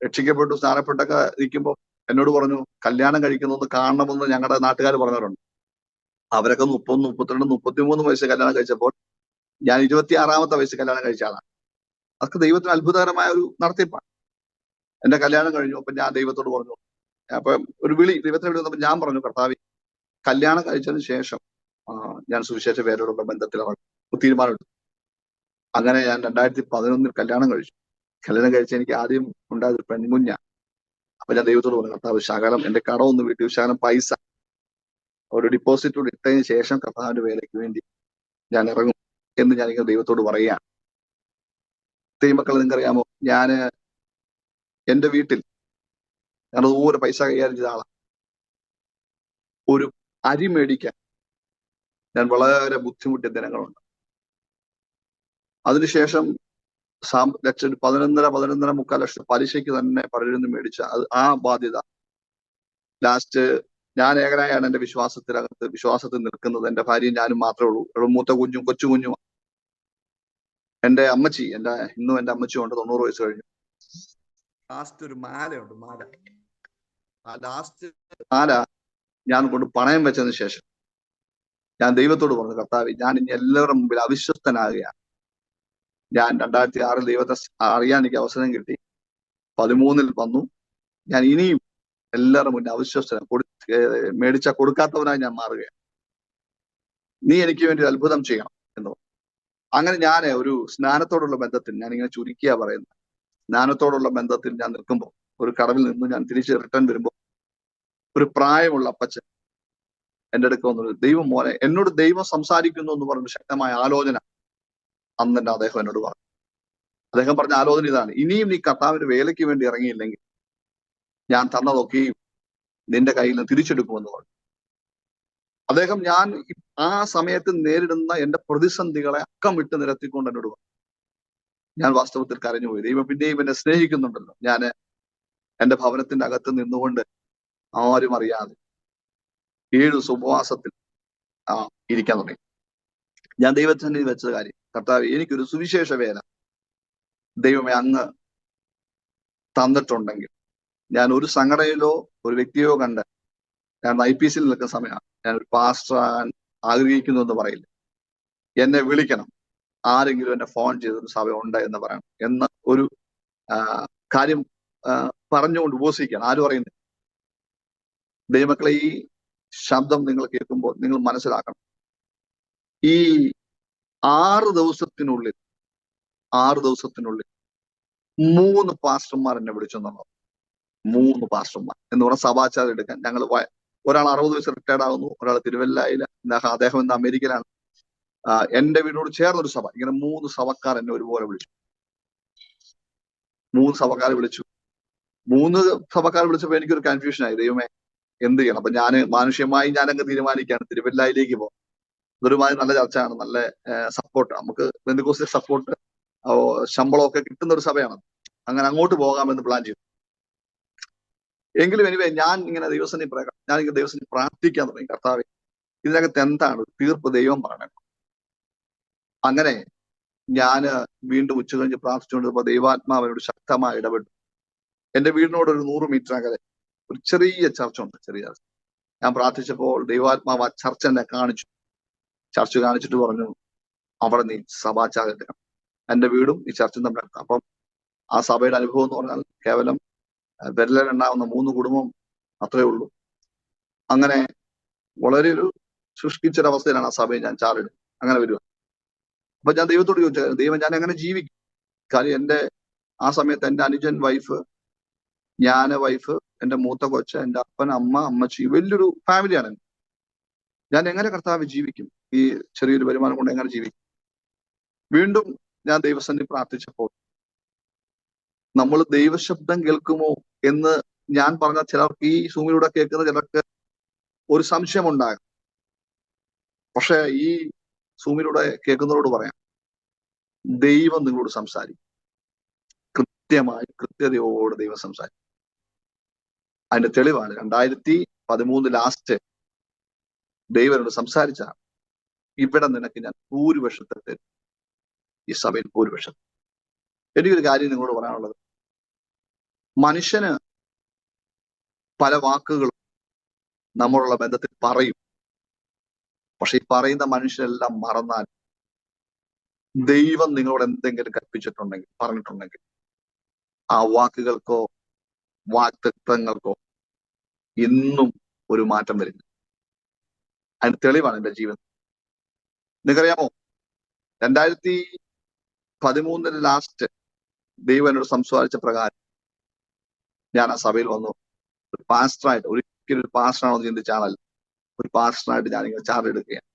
രക്ഷിക്കപ്പെട്ടു, സ്നാനപ്പെട്ടൊക്കെ ഇരിക്കുമ്പോൾ എന്നോട് പറഞ്ഞു, കല്യാണം കഴിക്കുന്നൊന്ന് കാണണമെന്ന് ഞങ്ങളുടെ നാട്ടുകാർ പറഞ്ഞവരുണ്ട്. അവരൊക്കെ 30, 32, 33 വയസ്സ് കല്യാണം കഴിച്ചപ്പോൾ ഞാൻ 26ാമത്തെ വയസ്സ് കല്യാണം കഴിച്ച ആളാണ്. അതൊക്കെ ദൈവത്തിന് അത്ഭുതകരമായ ഒരു നടത്തിപ്പാണ്. എന്റെ കല്യാണം കഴിഞ്ഞു. അപ്പൊ ഞാൻ ദൈവത്തോട് പറഞ്ഞു, അപ്പൊ ഒരു ദൈവത്തിന് വിളി വന്നപ്പോൾ ഞാൻ പറഞ്ഞു, കർത്താവേ, കല്യാണം കഴിച്ചതിന് ശേഷം ഞാൻ സുവിശേഷ വേലയോടുള്ള ബന്ധത്തിൽ തീരുമാനമെടുത്തു. അങ്ങനെ ഞാൻ 2011 കല്യാണം കഴിച്ചു. കല്യാണം കഴിച്ച എനിക്ക് ആദ്യം ഉണ്ടായത് പെൺകുഞ്ഞ. അപ്പൊ ഞാൻ ദൈവത്തോട് പറഞ്ഞു, കർത്താവ്, ശകലം എന്റെ കടമൊന്ന് വീട്ടിൽ ശകലം പൈസ ഒരു ഡിപ്പോസിറ്റ് ഇട്ടതിന് ശേഷം കർത്താവിന്റെ വേലയ്ക്ക് വേണ്ടി ഞാൻ ഇറങ്ങും എന്ന് ഞാനിങ്ങനെ ദൈവത്തോട് പറയുകയാണ്. ദൈവമക്കളെ, നിങ്ങൾക്കറിയാമോ, എന്റെ വീട്ടിൽ ഞാൻ അതുപോലെ പൈസ കൈകാര്യം ചെയ്ത ആളാണ്. ഒരു അരി മേടിക്കാൻ ഞാൻ വളരെ ബുദ്ധിമുട്ടിയ ദിനങ്ങളുണ്ട്. അതിനുശേഷം 11.5 ലക്ഷം പലിശയ്ക്ക് തന്നെ പലരിൽ നിന്ന് മേടിച്ച ആ ബാധ്യത. ലാസ്റ്റ് ഞാൻ ഏകനായാണ് എന്റെ വിശ്വാസത്തിൽ നിൽക്കുന്നത്. എന്റെ ഭാര്യയും ഞാനും മാത്രമേ ഉള്ളൂ. മൂത്ത കൊച്ചു കുഞ്ഞും. എന്റെ അമ്മച്ചി, ഇന്നും എന്റെ അമ്മച്ചി ഉണ്ട്, 90 വയസ്സ് കഴിഞ്ഞു. ലാസ്റ്റ് ഒരു മാലയുണ്ട്, മാല. ആ ലാസ്റ്റ് മാല ഞാൻ കൊണ്ട് പണയം വെച്ചതിന് ശേഷം ഞാൻ ദൈവത്തോട് പറഞ്ഞു, കർത്താവേ, ഞാൻ ഇനി എല്ലാവരുടെ മുമ്പിൽ അവിശ്വസ്തനാകുകയാണ്. ഞാൻ 2006 ദൈവത്തെ അറിയാൻ എനിക്ക് അവസരം കിട്ടി. 13 വന്നു. ഞാൻ ഇനിയും എല്ലാവരുടെ മുന്നിൽ മേടിച്ച കൊടുക്കാത്തവനായി ഞാൻ മാറുകയാണ്. നീ എനിക്ക് വേണ്ടി ഒരു അത്ഭുതം ചെയ്യണം എന്ന് പറഞ്ഞു. അങ്ങനെ ഞാൻ ഒരു സ്നാനത്തോടുള്ള ബന്ധത്തിൽ, ഞാനിങ്ങനെ ചുരുക്കിയാ പറയുന്നത്, സ്നാനത്തോടുള്ള ബന്ധത്തിൽ ഞാൻ നിൽക്കുമ്പോൾ ഒരു കടവിൽ നിന്ന് ഞാൻ തിരിച്ച് റിട്ടേൺ വരുമ്പോൾ ഒരു പ്രായമുള്ള അപ്പച്ചൻ എൻ്റെ അടുക്ക വന്നു, ദൈവം മോനെ, എന്നോട് ദൈവം സംസാരിക്കുന്നു എന്ന് പറഞ്ഞ ശക്തമായ ആലോചന അന്ന് തന്നെ അദ്ദേഹം എന്നോട് പറഞ്ഞു. അദ്ദേഹം പറഞ്ഞ ആലോചന ഇതാണ്: ഇനിയും നീ കർത്താവിന്റെ വേലയ്ക്ക് വേണ്ടി ഇറങ്ങിയില്ലെങ്കിൽ ഞാൻ തന്നതൊക്കെയും നിന്റെ കയ്യിൽ നിന്ന് തിരിച്ചെടുക്കുമെന്ന് പറഞ്ഞു. അദ്ദേഹം ഞാൻ ആ സമയത്ത് നേരിടുന്ന എന്റെ പ്രതിസന്ധികളെ അക്കം വിട്ട് നിരത്തിക്കൊണ്ട് എന്നോട് പറഞ്ഞു. ഞാൻ വാസ്തവത്തിൽ കരഞ്ഞുപോയി. ദൈവം പിന്നെയും എന്നെ സ്നേഹിക്കുന്നുണ്ടല്ലോ. ഞാൻ എന്റെ ഭവനത്തിന്റെ അകത്ത് നിന്നുകൊണ്ട് ആരും അറിയാതെ 7 ദിവസം ഉപവാസത്തിൽ ഇരിക്കാൻ തുടങ്ങി. ഞാൻ ദൈവത്തിന് വെച്ച കാര്യം, കർത്താവ് എനിക്കൊരു സുവിശേഷ വേല ദൈവമേ അങ്ങ് തന്നിട്ടുണ്ടെങ്കിൽ ഞാൻ ഒരു സംഘടനയിലോ ഒരു വ്യക്തിയോ കണ്ട് ഞാൻ IPC നിൽക്കുന്ന സമയമാണ് ഞാൻ ഒരു പാസ്റ്റർ ആകാൻ ആഗ്രഹിക്കുന്നു എന്ന് പറയില്ല. എന്നെ വിളിക്കണം, ആരെങ്കിലും എന്നെ ഫോൺ ചെയ്തൊരു സഭ ഉണ്ട് എന്ന് പറയണം എന്ന ഒരു കാര്യം പറഞ്ഞുകൊണ്ട് ഉപസിക്കണം. ആരും അറിയുന്നില്ല. ദൈവമക്കളെ, ഈ ശബ്ദം നിങ്ങൾ കേൾക്കുമ്പോൾ നിങ്ങൾ മനസ്സിലാക്കണം, ഈ 6 ദിവസത്തിനുള്ളിൽ 3 പാസ്റ്റർമാർ എന്നെ വിളിച്ചെന്നുള്ളത്. 3 പാസ്റ്റർമാർ എന്ന് പറഞ്ഞാൽ സഭാചാരം എടുക്കാൻ. ഞങ്ങൾ ഒരാൾ 60 വയസ്സ് റിട്ടയർഡ് ആകുന്നു, ഒരാൾ തിരുവല്ലയില, അദ്ദേഹം ഇന്ന് അമേരിക്കയിലാണ്. എന്റെ വീടിനോട് ചേർന്നൊരു സഭ. ഇങ്ങനെ 3 സഭക്കാർ എന്നെ ഒരുപോലെ വിളിച്ചു. 3 സഭക്കാരെ വിളിച്ചു. 3 സഭക്കാർ വിളിച്ചപ്പോൾ എനിക്കൊരു കൺഫ്യൂഷൻ ആയി. ദൈവമേ, എന്ത് ചെയ്യണം? അപ്പൊ മാനുഷ്യമായി ഞാനങ്ങ് തീരുമാനിക്കുകയാണ് തിരുവല്ലയിലേക്ക് പോകും. ഇതൊരുമാതിരി നല്ല ചർച്ചയാണ്, നല്ല സപ്പോർട്ട്, നമുക്ക് പെന്തക്കോസ്തൽ സപ്പോർട്ട്, ശമ്പളമൊക്കെ കിട്ടുന്ന ഒരു സഭയാണ്. അങ്ങനെ അങ്ങോട്ട് പോകാമെന്ന് പ്ലാൻ ചെയ്തു. എങ്കിലും എനിവേ ഞാൻ ഇങ്ങനെ ദൈവസന്നിധി പ്രാർത്ഥിക്കാൻ തുടങ്ങി. കർത്താവേ, ഇതിനകത്ത് എന്താണ് തീർപ്പ് ദൈവം പറയണം. അങ്ങനെ ഞാന് വീണ്ടും ഉച്ച കഴിഞ്ഞ് പ്രാർത്ഥിച്ചുകൊണ്ടിരുന്നപ്പോൾ ദൈവാത്മാവിനോട് ശക്തമായി ഇടപെട്ടു. എന്റെ വീടിനോട് ഒരു 100 മീറ്റർ അകലെ ഒരു ചെറിയ ചർച്ച ഉണ്ട്. ഞാൻ പ്രാർത്ഥിച്ചപ്പോൾ ദൈവാത്മാവ് ആ ചർച്ച എന്നെ ചർച്ച കാണിച്ചിട്ട് പറഞ്ഞു, അവിടെ നീ സഭാചാരം. എന്റെ വീടും ഈ ചർച്ചും തമ്മിലാണ്. അപ്പം ആ സഭയുടെ അനുഭവം എന്ന് പറഞ്ഞാൽ കേവലം വിരലിലുണ്ടാവുന്ന 3 കുടുംബം അത്രേ ഉള്ളൂ. അങ്ങനെ വളരെ ഒരു ശുഷ്കിച്ചൊരവസ്ഥയിലാണ് ആ സഭയിൽ ഞാൻ ചാറിടും. അങ്ങനെ വരിക. അപ്പൊ ഞാൻ ദൈവത്തോട് ചോദിച്ചു, ദൈവം ഞാൻ എങ്ങനെ ജീവിക്കും? കാര്യം ആ സമയത്ത് എന്റെ അനുജൻ വൈഫ്, വൈഫ്, എന്റെ മൂത്ത കൊച്ച, എന്റെ അപ്പൻ, അമ്മ, അമ്മച്ചി, വലിയൊരു ഫാമിലിയാണ്. ഞാൻ എങ്ങനെ കർത്താവ് ജീവിക്കും? ഈ ചെറിയൊരു വരുമാനം കൊണ്ട് എങ്ങനെ ജീവിക്കും? വീണ്ടും ഞാൻ ദൈവസന്നിധി പ്രാർത്ഥിച്ചപ്പോൾ നമ്മൾ ദൈവശബ്ദം കേൾക്കുമോ എന്ന് ഞാൻ പറഞ്ഞ ചിലർക്ക്, ഈ സൂമിലൂടെ കേൾക്കുന്ന ചിലർക്ക് ഒരു സംശയം ഉണ്ടാകും. പക്ഷെ ഈ സൂമിലൂടെ കേൾക്കുന്നവരോട് പറയാം, ദൈവം നിങ്ങളോട് സംസാരിക്കും. കൃത്യതയോടെ ദൈവം സംസാരിക്കും. അതിന്റെ തെളിവാണ് 2013 ലാസ്റ്റ് ദൈവനോട് സംസാരിച്ചാണ്, ഇവിടെ നിനക്ക് ഞാൻ ഭൂരിപക്ഷത്തെ തരും, ഈ സഭയിൽ ഭൂരിപക്ഷം. എനിക്കൊരു കാര്യം നിങ്ങളോട് പറയാനുള്ളത്, മനുഷ്യന് പല വാക്കുകളും നമ്മളുള്ള ബന്ധത്തിൽ പറയും. പക്ഷെ ഈ പറയുന്ന മനുഷ്യരെല്ലാം മറന്നാൽ ദൈവം നിങ്ങളോട് എന്തെങ്കിലും കൽപ്പിച്ചിട്ടുണ്ടെങ്കിൽ, പറഞ്ഞിട്ടുണ്ടെങ്കിൽ, ആ വാക്കുകൾക്കോ വാക്തത്വങ്ങൾക്കോ ഇന്നും ഒരു മാറ്റം വരില്ല. അതിന് തെളിവാണ് എന്റെ ജീവിതം. നിങ്ങൾക്കറിയാമോ, 2013 ലാസ്റ്റ് ദൈവം എന്നോട് സംസാരിച്ച പ്രകാരം ഞാൻ ആ സഭയിൽ വന്നു. ഒരു പാസ്റ്ററായിട്ട്, ഒരിക്കലും ഒരു പാസ്റ്ററാണോ ചിന്തിച്ച ആളല്ല, ഒരു പാസ്റ്ററായിട്ട് ഞാനിങ്ങനെ ചാർജ് എടുക്കുകയാണ്.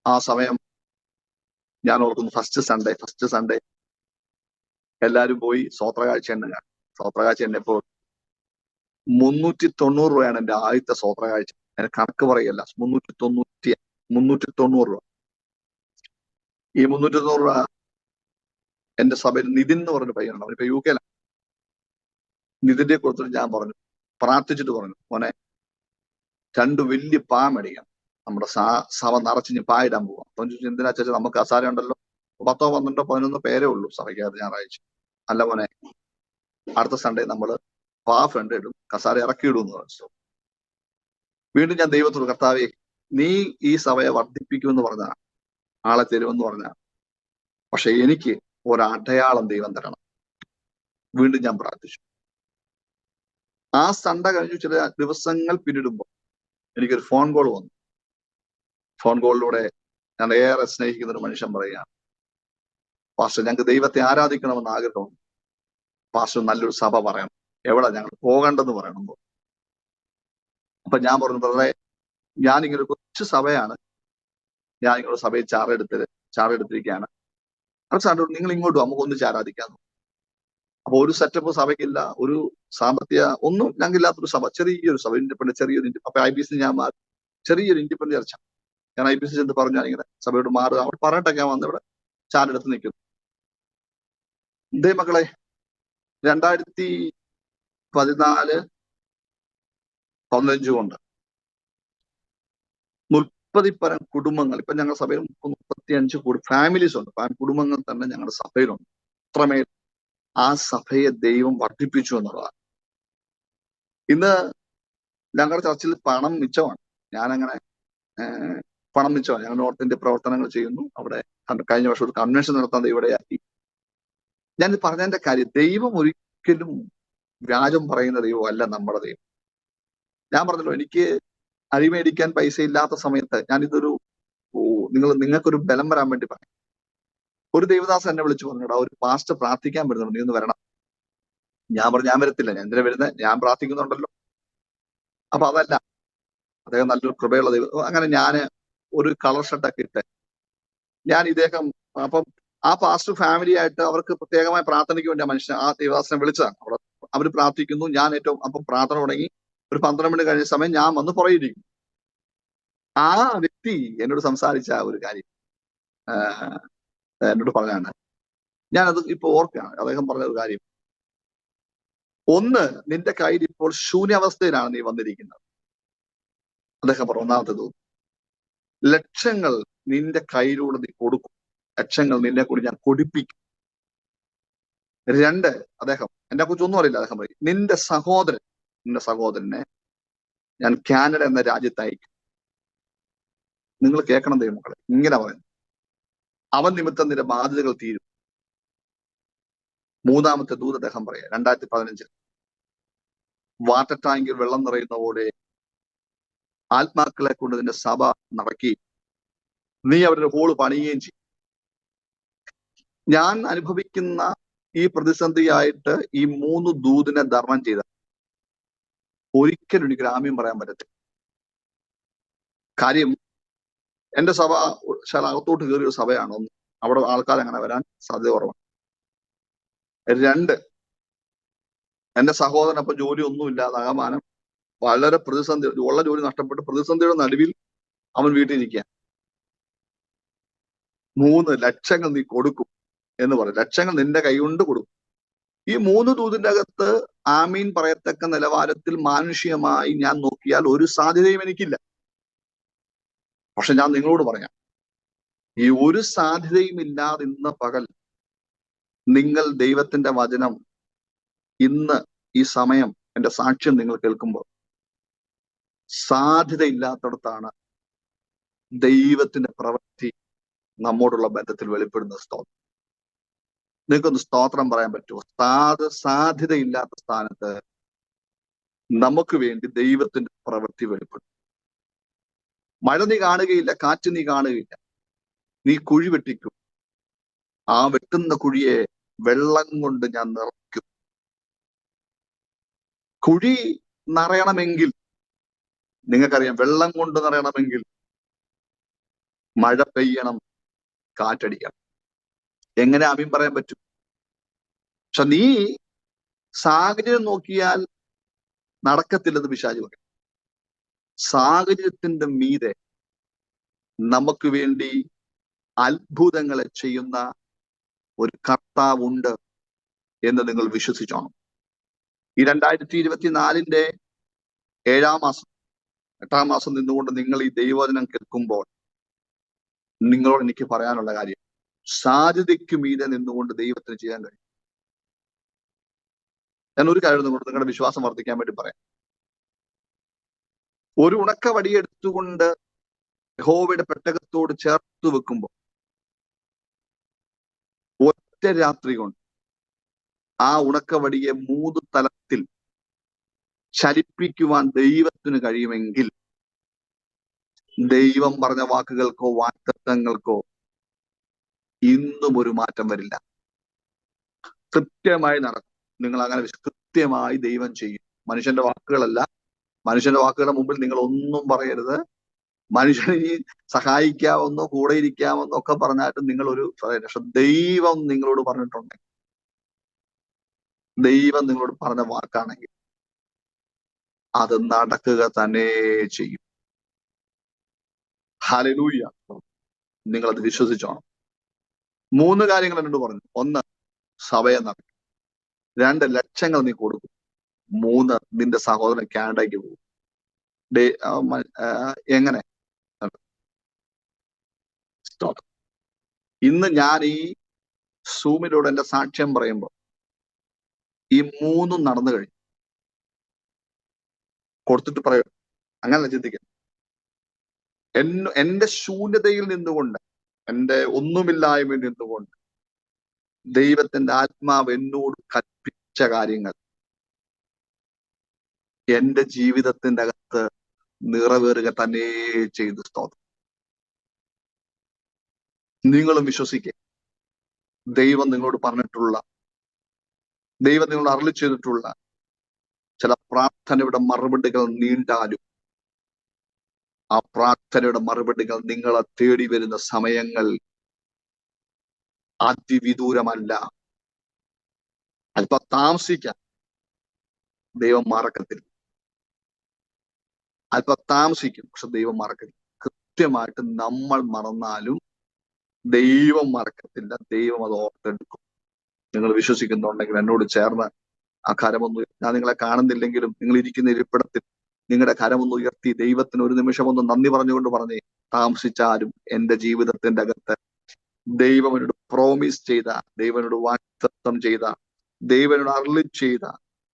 ആ സമയം ഞാൻ ഓർക്കുന്നു, ഫസ്റ്റ് സൺഡേ എല്ലാവരും പോയി സ്വോത്രകാഴ്ച എണ്ണപ്പോൾ 390 രൂപയാണ് എന്റെ ആദ്യത്തെ സ്വോത്രകാഴ്ച. അതിന് കണക്ക് പറയല്ല, 390 രൂപ. ഈ 390 രൂപ എന്റെ സഭയിൽ നിതിൻ എന്ന് പറഞ്ഞ പയ്യനുണ്ട്, അവനിപ്പോ UK ലാണ്. നിതിന്റെ കൊടുത്തിട്ട് ഞാൻ പ്രാർത്ഥിച്ചിട്ട് പറഞ്ഞു, മോനെ 2 വലിയ പാ മേടിക്കണം, നമ്മുടെ സഭ നിറച്ച് പായിടാൻ പോവാം. അപ്പൊ എന്തിനാ വെച്ചാൽ നമുക്ക് അസാര ഉണ്ടല്ലോ, 10, 12, 11 പേരേ ഉള്ളൂ സഭയ്ക്കകത്ത് ഞായറാഴ്ച. അല്ല മോനെ, അടുത്ത സൺഡേ നമ്മൾ ഫ്രണ്ട് ഇടും, കസാര ഇറക്കിയിടും എന്ന് പറഞ്ഞു. വീണ്ടും ഞാൻ ദൈവത്തോട്, കർത്താവേ, നീ ഈ സഭയെ വർദ്ധിപ്പിക്കുമെന്ന് പറഞ്ഞാണ്, ആളെ തരുമെന്ന് പറഞ്ഞാണ്, പക്ഷെ എനിക്ക് ഒരടയാളം ദൈവം തരണം. വീണ്ടും ഞാൻ പ്രാർത്ഥിച്ചു. ആ സൺഡേ കഴിഞ്ഞു ചില ദിവസങ്ങൾ പിന്നിടുമ്പോൾ എനിക്കൊരു ഫോൺ കോൾ വന്നു. ഫോൺ കോളിലൂടെ ഞാൻ ഏറെ സ്നേഹിക്കുന്ന ഒരു മനുഷ്യൻ പറയുകയാണ്, പാസ്റ്റർ, ഞങ്ങൾക്ക് ദൈവത്തെ ആരാധിക്കണമെന്ന് ആഗ്രഹമുണ്ട്. പാസ്റ്റർ നല്ലൊരു സഭ പറയണം, എവിടെ ഞങ്ങൾ പോകണ്ടെന്ന് പറയണം. അപ്പൊ ഞാൻ പറഞ്ഞു, ബ്രദറെ, ഞാനിങ്ങനെ ഒരു കൊച്ചു സഭയാണ്, ഞാനിങ്ങനെ സഭയിൽ ചാറെടുത്തിരിക്കുകയാണ്. നിങ്ങൾ ഇങ്ങോട്ടും നമുക്കൊന്ന് ആരാധിക്കാന്ന്. അപ്പൊ ഒരു സെറ്റപ്പ് സഭയ്ക്കില്ല, ഒരു സാമ്പത്തിക ഒന്നും ഞങ്ങൾക്കില്ലാത്തൊരു സഭ, ചെറിയൊരു സഭ, ഇൻഡിപെൻഡന്റ്. അപ്പൊ IPC ഞാൻ മാറി, ചെറിയൊരു ഇൻഡിപെൻഡന്റ് ചർച്ച. ഞാൻ IPC ചെന്ന് പറഞ്ഞു, ഞാനിങ്ങനെ സഭയോട് മാറുക. അവിടെ പറഞ്ഞിട്ടൊക്കെ ഞാൻ വന്ന് ഇവിടെ ചാരെടുത്ത് നിൽക്കുന്നു. മക്കളെ, 2014-15 കൊണ്ട് 30-ൽ പരം കുടുംബങ്ങൾ, ഇപ്പൊ ഞങ്ങളുടെ സഭയിൽ 35 ഫാമിലീസ് ഉണ്ട്. കുടുംബങ്ങൾ തന്നെ ഞങ്ങളുടെ സഭയിലുണ്ട്. അത്രമേൽ ആ സഭയെ ദൈവം വർദ്ധിപ്പിച്ചു എന്നുള്ളതാണ്. ഇന്ന് ഞങ്ങളുടെ ചർച്ചിൽ പണം മിച്ചമാണ്. ഞാനങ്ങനെ പണം മിച്ചമാണ്. ഞങ്ങൾ നോർത്ത് ഇന്ത്യ പ്രവർത്തനങ്ങൾ ചെയ്യുന്നു. അവിടെ കഴിഞ്ഞ വർഷം ഒരു കൺവെൻഷൻ നടത്താൻ ഇവിടെയാക്കി. ഞാൻ പറഞ്ഞതിന്റെ കാര്യം, ദൈവം ഒരിക്കലും വ്യാജം പറയുന്ന ദൈവമല്ല നമ്മുടെ ദൈവം. ഞാൻ പറഞ്ഞല്ലോ, എനിക്ക് അരി മേടിക്കാൻ പൈസ ഇല്ലാത്ത സമയത്ത് ഞാനിതൊരു നിങ്ങൾക്കൊരു ബലം വരാൻ വേണ്ടി പറയാം. ഒരു ദേവദാസ് എന്നെ വിളിച്ചു പറഞ്ഞിടാ, ഒരു പാസ്റ്റർ പ്രാർത്ഥിക്കാൻ വരുന്നുണ്ട്, നീ ഒന്ന് വരണം. ഞാൻ പറഞ്ഞു ഞാൻ വരത്തില്ല, ഞാൻ എന്തിനാ വരുന്നത്, ഞാൻ പ്രാർത്ഥിക്കുന്നുണ്ടല്ലോ. അപ്പൊ അതല്ല, അദ്ദേഹം നല്ലൊരു കൃപയുള്ള ദൈവം. അങ്ങനെ ഞാൻ ഒരു കളർ ഷർട്ടൊക്കെ ഇട്ട് ഞാൻ ഇദ്ദേഹം, അപ്പം ആ പാസ്റ്റർ ഫാമിലി ആയിട്ട് അവർക്ക് പ്രത്യേകമായ പ്രാർത്ഥനയ്ക്ക് വേണ്ടി ആ ദേവദാസനെ വിളിച്ചതാണ്. അവിടെ അവർ പ്രാർത്ഥിക്കുന്നു, ഞാൻ ഏറ്റവും അപ്പം പ്രാർത്ഥന തുടങ്ങി. ഒരു 12 മണി കഴിഞ്ഞ സമയം ഞാൻ വന്ന് പുറകിരിക്കും. ആ വ്യക്തി എന്നോട് സംസാരിച്ച ഒരു കാര്യം എന്നോട് പറഞ്ഞാണ്, ഞാനത് ഇപ്പൊ ഓർക്കുകയാണ്. അദ്ദേഹം പറഞ്ഞ ഒരു കാര്യം, ഒന്ന്, നിന്റെ കയ്യിൽ ഇപ്പോൾ ശൂന്യാവസ്ഥയിലാണ് നീ വന്നിരിക്കുന്നത്. അദ്ദേഹം പറഞ്ഞു, ഒന്നാമത്തെ തോന്നുന്നു, ലക്ഷങ്ങൾ നിന്റെ കയ്യിലൂടെ നീ കൊടുക്കും, ലക്ഷങ്ങൾ നിന്നെ കൂടി ഞാൻ കൊടുപ്പിക്കും. 2, അദ്ദേഹം എന്നെ കുറിച്ചൊന്നും അറിയില്ല, അദ്ദേഹം പറയും, നിന്റെ സഹോദരനെ ഞാൻ കാനഡ എന്ന രാജ്യത്ത് അയക്കും. നിങ്ങൾ കേൾക്കണം ദൈവമക്കളെ, ഇങ്ങനെ പറയുന്നു, അവൻ നിമിത്തം നിന്റെ ബാധ്യതകൾ തീരും. 3-ാമത്തെ ദൂത് അദ്ദേഹം പറയാം, 2015 വാട്ടർ ടാങ്കിൽ വെള്ളം നിറയുന്ന പോലെ ആത്മാക്കളെ കൊണ്ട് നിന്റെ സഭ നടക്കുകയും നീ അവരുടെ ഹോള് പണിയുകയും ചെയ്യും. ഞാൻ അനുഭവിക്കുന്ന ഈ പ്രതിസന്ധിയായിട്ട് ഈ 3 ദൂതിനെ ധർമ്മം ചെയ്ത ഒരിക്കലും എനിക്ക് ആമേൻ പറയാൻ പറ്റത്തില്ല. കാര്യം, എന്റെ സഭ അകത്തോട്ട് കയറിയ സഭയാണ്. ഒന്ന്, അവിടെ ആൾക്കാർ അങ്ങനെ വരാൻ സാധ്യത കുറവാണ്. 2, എന്റെ സഹോദരൻ അപ്പൊ ജോലി ഒന്നുമില്ലാതാകാമാനം വളരെ പ്രതിസന്ധി, ഉള്ള ജോലി നഷ്ടപ്പെട്ട് പ്രതിസന്ധിയുടെ നടുവിൽ അവൻ വീട്ടിലിരിക്കുക. 3, ലക്ഷങ്ങൾ നീ കൊടുക്കും എന്ന് പറയും. ലക്ഷങ്ങൾ നിന്റെ കൈകൊണ്ട് കൊടുക്കും. ഈ 3 ദൂതിന്റെ അകത്ത് ആമീൻ പറയത്തക്ക നിലവാരത്തിൽ മാനുഷികമായി ഞാൻ നോക്കിയാൽ ഒരു സാധ്യതയും എനിക്കില്ല. പക്ഷെ ഞാൻ നിങ്ങളോട് പറയാം, ഈ ഒരു സാധ്യതയും ഇല്ലാതെ ഇന്ന് പകൽ നിങ്ങൾ ദൈവത്തിന്റെ വചനം ഇന്ന് ഈ സമയം എന്റെ സാക്ഷ്യം നിങ്ങൾ കേൾക്കുമ്പോൾ സാധ്യതയില്ലാത്തടത്താണ് ദൈവത്തിന്റെ പ്രവൃത്തി നമ്മോടുള്ള ബന്ധത്തിൽ വെളിപ്പെടുന്ന സ്തോത്രം. നിങ്ങൾക്കൊന്ന് സ്തോത്രം പറയാൻ പറ്റുമോ? സാധ്യതയില്ലാത്ത സ്ഥാനത്ത് നമുക്ക് വേണ്ടി ദൈവത്തിന്റെ പ്രവൃത്തി വെളിപ്പെടും. മഴ നീ കാണുകയില്ല, കാറ്റ് നീ കാണുകയില്ല, നീ കുഴി വെട്ടിക്കും, ആ വെട്ടുന്ന കുഴിയെ വെള്ളം കൊണ്ട് ഞാൻ നിറയ്ക്കും. കുഴി നിറയണമെങ്കിൽ നിങ്ങൾക്കറിയാം, വെള്ളം കൊണ്ട് നിറയണമെങ്കിൽ മഴ പെയ്യണം, കാറ്റടിക്കണം. എങ്ങനെ ആമീൻ പറയാൻ പറ്റും? പക്ഷെ നീ സാഹചര്യം നോക്കിയാൽ നടക്കത്തില്ലെന്ന് പിശാച് പറയും. സാഹചര്യത്തിന്റെ മീതെ നമുക്ക് വേണ്ടി അത്ഭുതങ്ങളെ ചെയ്യുന്ന ഒരു കർത്താവുണ്ട് എന്ന് നിങ്ങൾ വിശ്വസിച്ചോണം. ഈ 2024 7-ാം മാസം 8-ാം മാസം നിന്നുകൊണ്ട് നിങ്ങൾ ഈ ദൈവവചനം കേൾക്കുമ്പോൾ നിങ്ങളോട് എനിക്ക് പറയാനുള്ള കാര്യം, സാധ്യതയ്ക്ക് മീതെ നിന്നുകൊണ്ട് ദൈവത്തിന് ചെയ്യാൻ കഴിയും. ഞാൻ ഒരു കാര്യം നിങ്ങളുടെ വിശ്വാസം വർദ്ധിക്കാൻ വേണ്ടി പറയാം. ഒരു ഉണക്ക വടിയെടുത്തുകൊണ്ട് യഹോവയുടെ പെട്ടകത്തോട് ചേർത്ത് വെക്കുമ്പോൾ ഒറ്റ രാത്രി കൊണ്ട് ആ ഉണക്കവടിയെ 3 തലത്തിൽ ചലിപ്പിക്കുവാൻ ദൈവത്തിന് കഴിയുമെങ്കിൽ ദൈവം പറഞ്ഞ വാക്കുകൾക്കോ വാഗ്ദത്തങ്ങൾക്കോ ഇന്നും ഒരു മാറ്റം വരില്ല. കൃത്യമായി നടക്കും. നിങ്ങൾ അങ്ങനെ കൃത്യമായി ദൈവം ചെയ്യും. മനുഷ്യന്റെ വാക്കുകളല്ല. മനുഷ്യന്റെ വാക്കുകളുടെ മുമ്പിൽ നിങ്ങൾ ഒന്നും പറയരുത്. മനുഷ്യനെ സഹായിക്കാമെന്നോ കൂടെ ഇരിക്കാമെന്നോ ഒക്കെ പറഞ്ഞായിട്ട് നിങ്ങൾ ഒരു പറയരുത്. പക്ഷെ ദൈവം നിങ്ങളോട് പറഞ്ഞിട്ടുണ്ടെങ്കിൽ, ദൈവം നിങ്ങളോട് പറഞ്ഞ വാക്കാണെങ്കിൽ അത് നടക്കുക തന്നെ ചെയ്യും. ഹല്ലേലൂയ. നിങ്ങളത് വിശ്വസിച്ചോണം. 3 കാര്യങ്ങൾ എന്നോട് പറഞ്ഞു. 1, സഭയെ നടക്കും. 2, ലക്ഷങ്ങൾ നീ കൊടുക്കും. 3, നിന്റെ സഹോദരൻ കാനഡയ്ക്ക് പോകും. എങ്ങനെ? സ്തോത്രം. ഇന്ന് ഞാൻ ഈ സൂമിലൂടെ എന്റെ സാക്ഷ്യം പറയുമ്പോൾ ഈ മൂന്നും നടന്നു കഴിഞ്ഞു. കൊടുത്തിട്ട് പറയും, അങ്ങനെ ചിന്തിക്കണം. എന്റെ ശൂന്യതയിൽ നിന്നുകൊണ്ട്, എന്റെ ഒന്നുമില്ലായ്മയിൽ നിന്നുകൊണ്ട് ദൈവത്തിന്റെ ആത്മാവ് എന്നോട് കൽപ്പിച്ച കാര്യങ്ങൾ എന്റെ ജീവിതത്തിന്റെ അകത്ത് നിറവേറുക തന്നെ ചെയ്തു. സ്തോത്രം. നിങ്ങളും വിശ്വസിക്കുക. ദൈവം നിങ്ങളോട് പറഞ്ഞിട്ടുള്ള, ദൈവം നിങ്ങളോട് അരുളി ചെയ്തിട്ടുള്ള ചില പ്രാർത്ഥനയുടെ മറുപടികൾ നീണ്ടാലും ആ പ്രാർത്ഥനയുടെ മറുപടികൾ നിങ്ങളെ തേടി വരുന്ന സമയങ്ങൾ അതിവിദൂരമല്ല. അല്പം താമസിക്കാൻ ദൈവം മറക്കത്തില്ല. അല്പം താമസിക്കും, പക്ഷെ ദൈവം മറക്കത്തില്ല. കൃത്യമായിട്ട് നമ്മൾ മറന്നാലും ദൈവം മറക്കത്തില്ല. ദൈവം അത് ഓർത്തെടുക്കും. നിങ്ങൾ വിശ്വസിക്കുന്നുണ്ടെങ്കിൽ എന്നോട് ചേർന്ന് ആ കരമൊന്ന്, ഞാൻ നിങ്ങളെ കാണുന്നില്ലെങ്കിലും നിങ്ങൾ ഇരിക്കുന്ന ഇരിപ്പിടത്തിൽ നിങ്ങളുടെ കരമൊന്ന് ഉയർത്തി ദൈവത്തിന് ഒരു നിമിഷം ഒന്ന് നന്ദി പറഞ്ഞുകൊണ്ട് പറഞ്ഞേ, താമസിച്ചാലും എന്റെ ജീവിതത്തിന്റെ അകത്ത് ദൈവം എന്നോട് പ്രോമിസ് ചെയ്ത, ദൈവം എന്നോട് വാഗ്ദത്തം ചെയ്ത, ദൈവം എന്നോട് അരുളി ചെയ്ത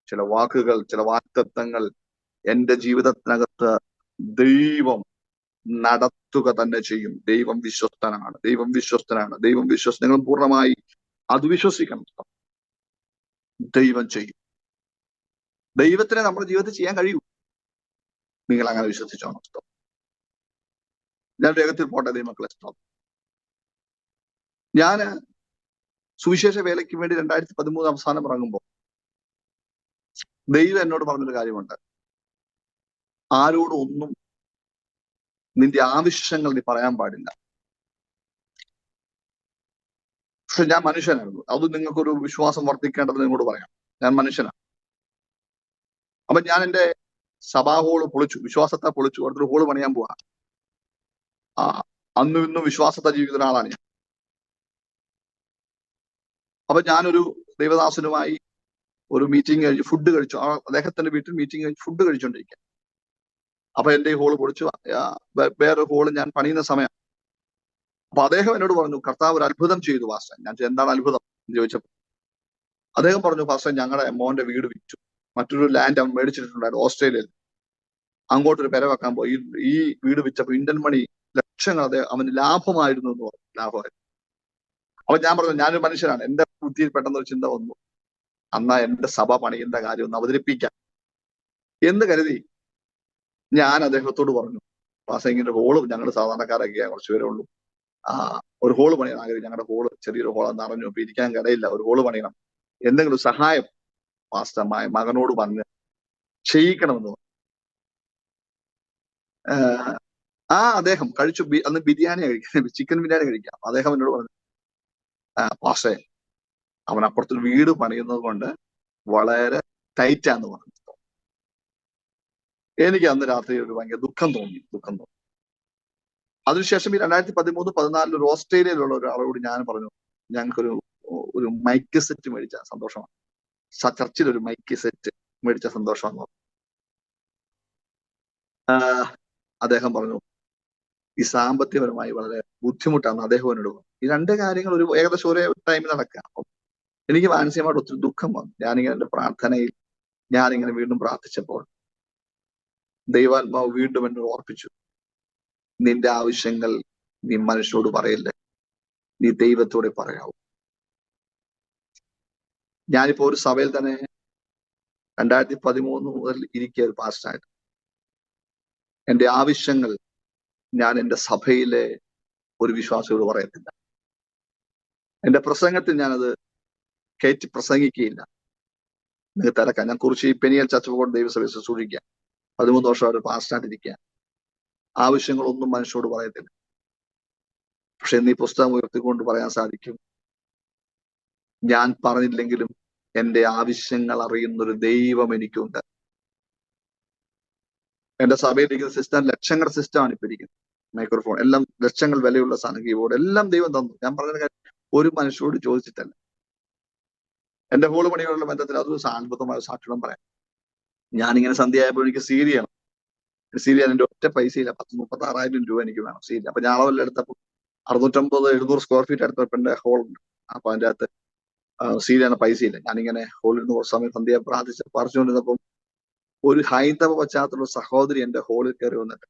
ചില വാക്കുകൾ, ചില വാഗ്ദത്തങ്ങൾ എന്റെ ജീവിതത്തിനകത്ത് ദൈവം നടത്തുക തന്നെ ചെയ്യും. ദൈവം വിശ്വസ്തനാണ്, ദൈവം വിശ്വസ്തനാണ്, ദൈവം വിശ്വസ്ത. നിങ്ങൾ പൂർണ്ണമായി അത് വിശ്വസിക്കണം. ദൈവം ചെയ്യും. ദൈവത്തിനെ നമ്മുടെ ജീവിതത്തിൽ ചെയ്യാൻ കഴിയൂ. നിങ്ങൾ അങ്ങനെ വിശ്വസിച്ചോണം. ഞാൻ വേഗത്തിൽ പോട്ടെ ദൈവമക്കളെ. ഞാന് സുവിശേഷ വേലയ്ക്ക് വേണ്ടി 2013 അവസാനം ഇറങ്ങുമ്പോൾ ദൈവം എന്നോട് പറഞ്ഞൊരു കാര്യമുണ്ട്. ആരോടും ഒന്നും നിന്റെ ആവശ്യങ്ങൾ നീ പറയാൻ പാടില്ല. പക്ഷെ ഞാൻ മനുഷ്യനായിരുന്നു. അത് നിങ്ങൾക്കൊരു വിശ്വാസം വർദ്ധിക്കേണ്ടത് നിങ്ങളോട് പറയാം. ഞാൻ മനുഷ്യനാണ്. അപ്പൊ ഞാൻ എന്റെ സഭാ ഹോള് പൊളിച്ചു, വിശ്വാസത്തെ പൊളിച്ചു. അടുത്തൊരു ഹോള് പണിയാൻ പോവാ. അന്നും ഇന്നും വിശ്വാസത്തെ ജീവിക്കുന്ന ആളാണ് ഞാൻ. അപ്പൊ ഞാനൊരു ദൈവദാസനുമായി ഒരു മീറ്റിംഗ് കഴിഞ്ഞ് ഫുഡ് കഴിച്ചു. അദ്ദേഹത്തിന്റെ വീട്ടിൽ മീറ്റിംഗ് കഴിഞ്ഞ് ഫുഡ് കഴിച്ചുകൊണ്ടിരിക്കുക. അപ്പൊ എന്റെ ഈ ഹോള് പൊളിച്ചു. വേറൊരു ഹോള് ഞാൻ പണിയുന്ന സമയം. അപ്പൊ അദ്ദേഹം എന്നോട് പറഞ്ഞു, കർത്താവ് ഒരു അത്ഭുതം ചെയ്തു പാസ്റ്റർ. ഞാൻ എന്താണ് അത്ഭുതം എന്ന് ചോദിച്ചപ്പോൾ അദ്ദേഹം പറഞ്ഞു, പാസ്റ്റർ ഞങ്ങളുടെ മോന്റെ വീട് വിറ്റു. മറ്റൊരു ലാൻഡ് അവൻ മേടിച്ചിട്ടുണ്ടായിരുന്നു ഓസ്ട്രേലിയയിൽ. അങ്ങോട്ടൊരു പെര വെക്കാൻ പോയി. ഈ വീട് വിറ്റപ്പോൾ ഇന്ത്യൻ മണി ലക്ഷങ്ങൾ അവന് ലാഭമായിരുന്നു എന്ന് പറഞ്ഞു. ലാഭമായിരുന്നു. അപ്പൊ ഞാൻ പറഞ്ഞു, ഞാനൊരു മനുഷ്യനാണ്. എന്റെ ബുദ്ധിയിൽ പെട്ടെന്നൊരു ചിന്ത വന്നു, എന്നാ എന്റെ സഭ പണിയുന്ന കാര്യം ഒന്ന് അവതരിപ്പിക്കാം എന്ന് കരുതി ഞാൻ അദ്ദേഹത്തോട് പറഞ്ഞു, പാസ്റ്റർ ഇങ്ങനെ ഹോള്, ഞങ്ങൾ സാധാരണക്കാരൊക്കെയാ, കുറച്ചുപേരേ ഉള്ളൂ. ഒരു ഹോള് പണിയണം ആഗ്രഹിക്കും. ഞങ്ങളുടെ ഹോള് ചെറിയൊരു ഹോളാന്ന് അറിഞ്ഞു. അപ്പൊ ഇരിക്കാൻ കടയില്ല, ഒരു ഹോള് പണിയണം. എന്തെങ്കിലും സഹായം പാസ്റ്റർ മകനോട് പറഞ്ഞ് ചെയ്യിക്കണമെന്ന് പറഞ്ഞു. അദ്ദേഹം കഴിച്ചു. അന്ന് ബിരിയാണി കഴിക്കാം, ചിക്കൻ ബിരിയാണി കഴിക്കാം. അദ്ദേഹം എന്നോട് പറഞ്ഞു, പാസ്റ്റേ അവൻ അപ്പുറത്തൊരു വീട് പണിയുന്നത് കൊണ്ട് വളരെ ടൈറ്റാന്ന് പറഞ്ഞു. എനിക്ക് അന്ന് രാത്രി ഒരു ഭയങ്കര ദുഃഖം തോന്നി. അതിനുശേഷം ഈ 2013-14 ഒരു ഓസ്ട്രേലിയയിലുള്ള ഒരാളോട് ഞാൻ പറഞ്ഞു, ഞങ്ങൾക്കൊരു മൈക്ക് സെറ്റ് മേടിച്ച സന്തോഷമാണ്. ചർച്ചിൽ ഒരു മൈക്ക് സെറ്റ് മേടിച്ച സന്തോഷമാണെന്ന് പറഞ്ഞു. അദ്ദേഹം പറഞ്ഞു, ഈ സാമ്പത്തികപരമായി വളരെ ബുദ്ധിമുട്ടാണ് അദ്ദേഹം എന്നോട് പറഞ്ഞു. ഈ രണ്ട് കാര്യങ്ങൾ ഏകദേശം ഒരേ ടൈമിൽ നടക്കുക. അപ്പം എനിക്ക് മാനസികമായിട്ട് ഒത്തിരി ദുഃഖം വന്നു. ഞാനിങ്ങനെ എന്റെ പ്രാർത്ഥനയിൽ ഞാനിങ്ങനെ വീണ്ടും പ്രാർത്ഥിച്ചപ്പോൾ ദൈവാത്മാവ് വീണ്ടും എന്നോട് ഓർപ്പിച്ചു, നിന്റെ ആവശ്യങ്ങൾ നീ മനുഷ്യരോട് പറയില്ലേ, നീ ദൈവത്തോടെ പറയാവൂ. ഞാനിപ്പോ ഒരു സഭയിൽ തന്നെ 2013 മുതൽ ഇരിക്കുക ഒരു പാസ്റ്ററായിട്ട്. എന്റെ ആവശ്യങ്ങൾ ഞാൻ എന്റെ സഭയിലെ ഒരു വിശ്വാസിയോട് പറയത്തില്ല. എന്റെ പ്രസംഗത്തിൽ ഞാനത് കയറ്റി പ്രസംഗിക്കുകയില്ല. നിങ്ങൾക്ക് തിരക്കാം. ഞാൻ കുറിച്ച് ഈ പെനിയൽ ചർച്ച് ദൈവസഭയെ ശുശ്രൂഷിക്കുക. 13 വർഷമായിട്ട് ഒരു പാസ്റ്ററായിട്ടിരിക്കുക. ആവശ്യങ്ങളൊന്നും മനുഷ്യരോട് പറയത്തില്ല. പക്ഷെ ഇന്ന് ഈ പുസ്തകം ഉയർത്തിക്കൊണ്ട് പറയാൻ സാധിക്കും, ഞാൻ പറഞ്ഞില്ലെങ്കിലും എന്റെ ആവശ്യങ്ങൾ അറിയുന്നൊരു ദൈവം എനിക്കുണ്ട്. എന്റെ സഭയിലിരിക്കുന്ന സിസ്റ്റം ലക്ഷങ്ങളുടെ സിസ്റ്റമാണ് ഇപ്പൊ ഇരിക്കുന്നത്. മൈക്രോഫോൺ എല്ലാം ലക്ഷങ്ങൾ വിലയുള്ള സാധനം, കീബോർഡ് എല്ലാം ദൈവം തന്നു. ഞാൻ പറഞ്ഞ കാര്യം ഒരു മനുഷ്യരോട് ചോദിച്ചിട്ടല്ല. എന്റെ ഹോള് പണിയോടുള്ള ബന്ധത്തിൽ അതൊരു അത്ഭുതമായ സാക്ഷ്യം പറയാം. ഞാനിങ്ങനെ സന്ധ്യയായപ്പോൾ എനിക്ക് സീൽ ചെയ്യണം. സീൽ ചെയ്യാൻ എന്റെ ഒറ്റ പൈസയില്ല. 36,000 രൂപ എനിക്ക് വേണം സീൽ. അപ്പൊ ഞാൻ അളവെല്ലാം എടുത്തപ്പോൾ 650-700 സ്ക്വയർ ഫീറ്റ് അടുത്ത എന്റെ ഹോൾ ഉണ്ട്. അപ്പൊ അതിന്റെ അകത്ത് സീലാണ് പൈസയില്ല. ഞാനിങ്ങനെ ഹോളിൽ നിന്ന് കുറച്ച് സമയം സന്ധ്യ പറിച്ചുകൊണ്ടിരുന്നപ്പം ഒരു ഹൈന്ദവ പശ്ചാത്തലമുള്ള സഹോദരി എന്റെ ഹോളിൽ കയറി വന്നിട്ട്,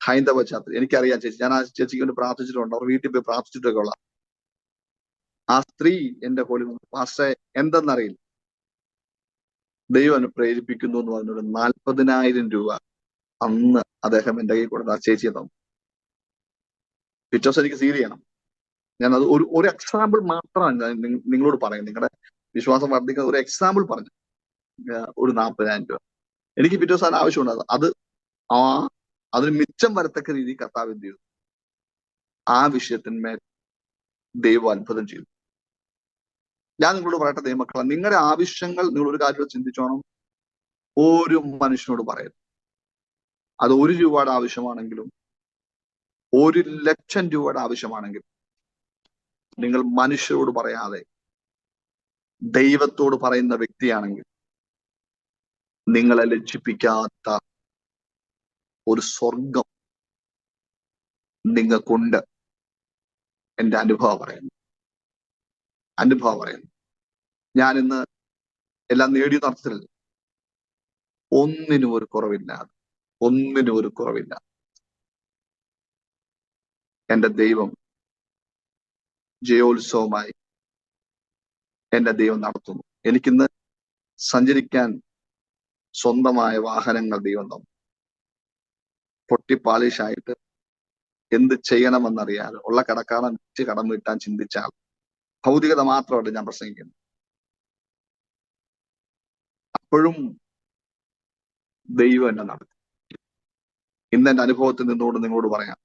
ഹൈന്ദവ പശ്ചാത്തലം, എനിക്കറിയാം ചേച്ചി, ഞാൻ ആ ചേച്ചിക്ക് വേണ്ടി പ്രാർത്ഥിച്ചിട്ടുണ്ട്, അവർ വീട്ടിൽ പോയി പ്രാർത്ഥിച്ചിട്ടൊക്കെ ഉള്ള ആ സ്ത്രീ എന്റെ ഹോളിൽ വന്നു. പാസ്റ്ററെ എന്തെന്നറിയില്ല, ദൈവം എന്നെ പ്രേരിപ്പിക്കുന്നു എന്ന് പറഞ്ഞൊരു 40,000 രൂപ അന്ന് അദ്ദേഹം എന്റെ കയ്യിൽ കൊടുത്ത് ആ ചേച്ചിയെ തന്നു. പിറ്റേ ദിവസം എനിക്ക് സീൽ ചെയ്യണം. ഞാൻ അത് ഒരു എക്സാമ്പിൾ മാത്രമാണ് ഞാൻ നിങ്ങളോട് പറയുന്നത്. നിങ്ങളുടെ വിശ്വാസം വർദ്ധിക്കുന്ന ഒരു എക്സാമ്പിൾ പറഞ്ഞു. ഒരു 40,000 രൂപ എനിക്ക് പിറ്റേ ദിവസം ആവശ്യമുണ്ട്. അതിന് മിച്ചം വരത്തക്ക രീതിയിൽ കർത്താവ് എന്ത് ചെയ്തു? ആ വിഷയത്തിന്മേൽ ദൈവം അത്ഭുതം ചെയ്തു. ഞാൻ നിങ്ങളോട് പറയട്ടെ ദൈവമക്കളെ, നിങ്ങളുടെ ആവശ്യങ്ങൾ നിങ്ങൾ ഒരു കാര്യം ചിന്തിച്ചോണം. ഒരു മനുഷ്യനോട് പറയരുത്. അത് 1 രൂപയുടെ ആവശ്യമാണെങ്കിലും 1,00,000 രൂപയുടെ ആവശ്യമാണെങ്കിലും നിങ്ങൾ മനുഷ്യരോട് പറയാതെ ദൈവത്തോട് പറയുന്ന വ്യക്തിയാണെങ്കിൽ നിങ്ങളെ ലജ്ജിപ്പിക്കാത്ത ഒരു സ്വർഗം നിങ്ങൾക്കുണ്ട്. എന്റെ അനുഭവം പറയുന്നു. ഞാൻ ഇന്ന് എല്ലാം നേടിയ അർത്ഥത്തിലല്ല, ഒന്നിനും ഒരു കുറവില്ല. എന്റെ ദൈവം ജയോത്സവമായി എന്റെ ദൈവം നടത്തുന്നു. എനിക്കിന്ന് സഞ്ചരിക്കാൻ സ്വന്തമായ വാഹനങ്ങൾ ദൈവം തന്നു. പൊട്ടിപ്പാളിഷായിട്ട് എന്ത് ചെയ്യണമെന്നറിയാതെ ഉള്ള കടക്കാരൻ കടം വീട്ടാൻ ചിന്തിച്ചാൽ ഭൗതികത മാത്രമല്ല ഞാൻ പ്രസംഗിക്കുന്നു. അപ്പോഴും ദൈവം എന്നെ നടത്തി. ഇന്ന് എന്റെ അനുഭവത്തിൽ നിന്നുകൊണ്ട് നിങ്ങളോട് പറയാം,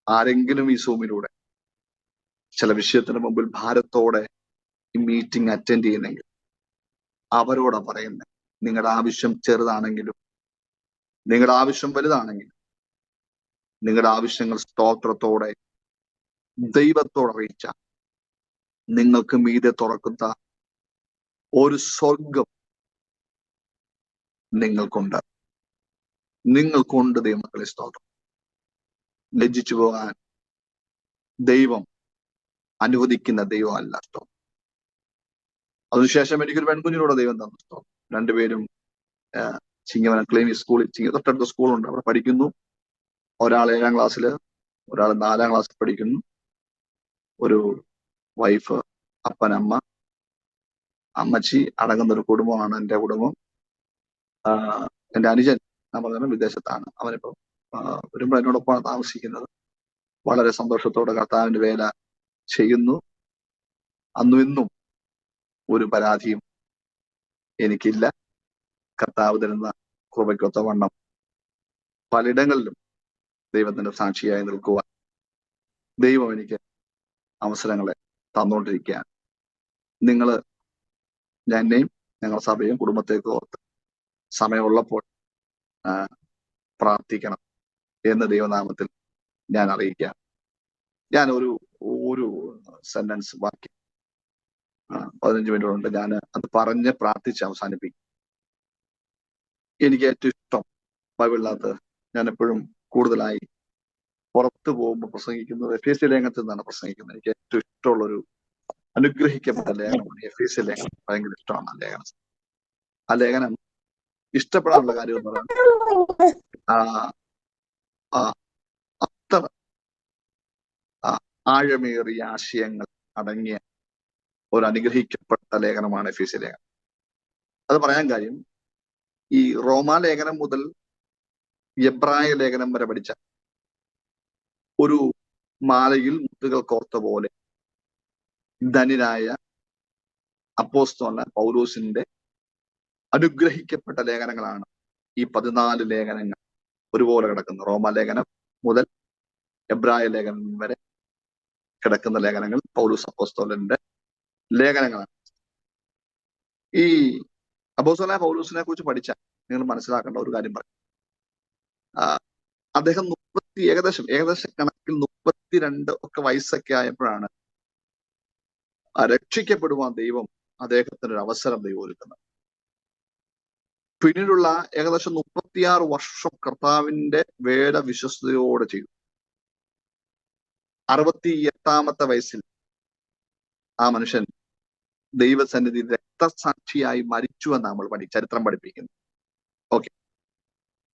ആരെങ്കിലും ഈ സൂമിലൂടെ ചില വിഷയത്തിന് മുമ്പിൽ ഭാരത്തോടെ ഈ മീറ്റിംഗ് അറ്റൻഡ് ചെയ്യുന്നെങ്കിൽ അവരോടാ പറയുന്നത്, നിങ്ങളുടെ ആവശ്യം ചെറുതാണെങ്കിലും നിങ്ങളുടെ ആവശ്യം വലുതാണെങ്കിലും നിങ്ങളുടെ ആവശ്യങ്ങൾ സ്തോത്രത്തോടെ ദൈവത്തോട് അറിയിച്ച നിങ്ങൾക്ക് മീതെ തുറക്കുന്ന ഒരു സ്വർഗം നിങ്ങൾക്കുണ്ട്. ദൈവമക്കളെ, സ്തോത്രം. ലജ്ജിച്ചു പോകാൻ ദൈവം അനുവദിക്കുന്ന ദൈവമല്ല. സ്തോത്രം. അതിനുശേഷം എനിക്കൊരു പെൺകുഞ്ഞിലൂടെ ദൈവം തന്നു. സ്തോത്രം. രണ്ടുപേരും ചിങ്ങവനം ക്ലീമി സ്കൂളിൽ, തൊട്ടടുത്ത സ്കൂളുണ്ട്, അവിടെ പഠിക്കുന്നു. ഒരാൾ 7ാം ക്ലാസ്സില്, ഒരാൾ 4ാം ക്ലാസ്സിൽ പഠിക്കുന്നു. ഒരു വൈഫ്, അപ്പൻ, അമ്മ, അമ്മച്ചി അടങ്ങുന്ന ഒരു കുടുംബമാണ് എന്റെ കുടുംബം. എന്റെ അനുജൻ ഞാൻ പറഞ്ഞ വിദേശത്താണ്. അവനിപ്പം വരുമ്പോൾ എന്നോടൊപ്പമാണ് താമസിക്കുന്നത്. വളരെ സന്തോഷത്തോടെ കർത്താവിന്റെ വേല ചെയ്യുന്നു. അന്നും ഇന്നും ഒരു പരാതിയും എനിക്കില്ല. കർത്താവ് തരുന്ന കൃപയ്ക്കൊത്തവണ്ണം പലയിടങ്ങളിലും ദൈവത്തിന്റെ സാക്ഷിയായി നിൽക്കുവാൻ ദൈവം എനിക്ക് അവസരങ്ങളെ തന്നുകൊണ്ടിരിക്കുകയാണ്. എന്നെയും ഞങ്ങളുടെ സഭയും കുടുംബത്തേക്ക് ഓർത്ത് സമയമുള്ളപ്പോൾ പ്രാർത്ഥിക്കണം എന്ന് ദൈവനാമത്തിൽ ഞാൻ അറിയിക്കാം. ഞാൻ ഒരു സെന്റൻസ് വാക്യം 15 മിനിറ്റ് കൊണ്ട് ഞാൻ അത് പറഞ്ഞ് പ്രാർത്ഥിച്ച് അവസാനിപ്പിക്കും. എനിക്ക് ഏറ്റവും ഇഷ്ടം ബൈബിളിനകത്ത് ഞാൻ എപ്പോഴും കൂടുതലായി പുറത്തു പോകുമ്പോൾ പ്രസംഗിക്കുന്നത് എഫേസ്യ ലേഖനത്തിൽ നിന്നാണ് പ്രസംഗിക്കുന്നത്. എനിക്ക് ഏറ്റവും ഇഷ്ടമുള്ളൊരു അനുഗ്രഹിക്കപ്പെട്ട ലേഖനമാണ് എഫേസ്യ ലേഖനം. ഭയങ്കര ഇഷ്ടമാണ് ആ ലേഖനം. ആ ലേഖനം ഇഷ്ടപ്പെടാനുള്ള കാര്യം എന്ന് പറയുന്നത് അത്ര ആഴമേറിയ ആശയങ്ങൾ അടങ്ങിയ ഒരു അനുഗ്രഹിക്കപ്പെട്ട ലേഖനമാണ് എഫേസ്യ ലേഖനം. അത് പറയാൻ കാര്യം, ഈ റോമാലേഖനം മുതൽ എബ്രായ ലേഖനം വരെ പഠിച്ച ഒരു മാലയിൽ മുത്തുകൾ കോർത്ത പോലെ ധനിരായ അപ്പോസ്തലനായ പൗലോസിന്റെ അനുഗ്രഹിക്കപ്പെട്ട ലേഖനങ്ങളാണ് ഈ 14 ലേഖനങ്ങൾ ഒരുപോലെ കിടക്കുന്നത്. റോമാലേഖനം മുതൽ എബ്രായ ലേഖനം വരെ കിടക്കുന്ന ലേഖനങ്ങൾ പൗലോസ് അപ്പോസ്തലന്റെ ലേഖനങ്ങളാണ്. ഈ അപ്പോസ്തലനായ പൗലോസിനെ കുറിച്ച് പഠിച്ചാൽ നിങ്ങൾ മനസ്സിലാക്കേണ്ട ഒരു കാര്യം പറയും. അദ്ദേഹം ഏകദേശം കണക്കിൽ 32 ഒക്കെ വയസ്സൊക്കെ ആയപ്പോഴാണ് രക്ഷിക്കപ്പെടുവാൻ ദൈവം അദ്ദേഹത്തിന് ഒരു അവസരം ദൈവം ഒരുക്കുന്നത്. പിന്നീടുള്ള ഏകദേശം 36 വർഷം കർത്താവിന്റെ വേല വിശ്വസ്തയോടെ ചെയ്തു. 68-ാമത്തെ വയസ്സിൽ ആ മനുഷ്യൻ ദൈവസന്നിധി രക്തസാക്ഷിയായി മരിച്ചു എന്ന് നമ്മൾ ചരിത്രം പഠിപ്പിക്കുന്നു. ഓക്കെ.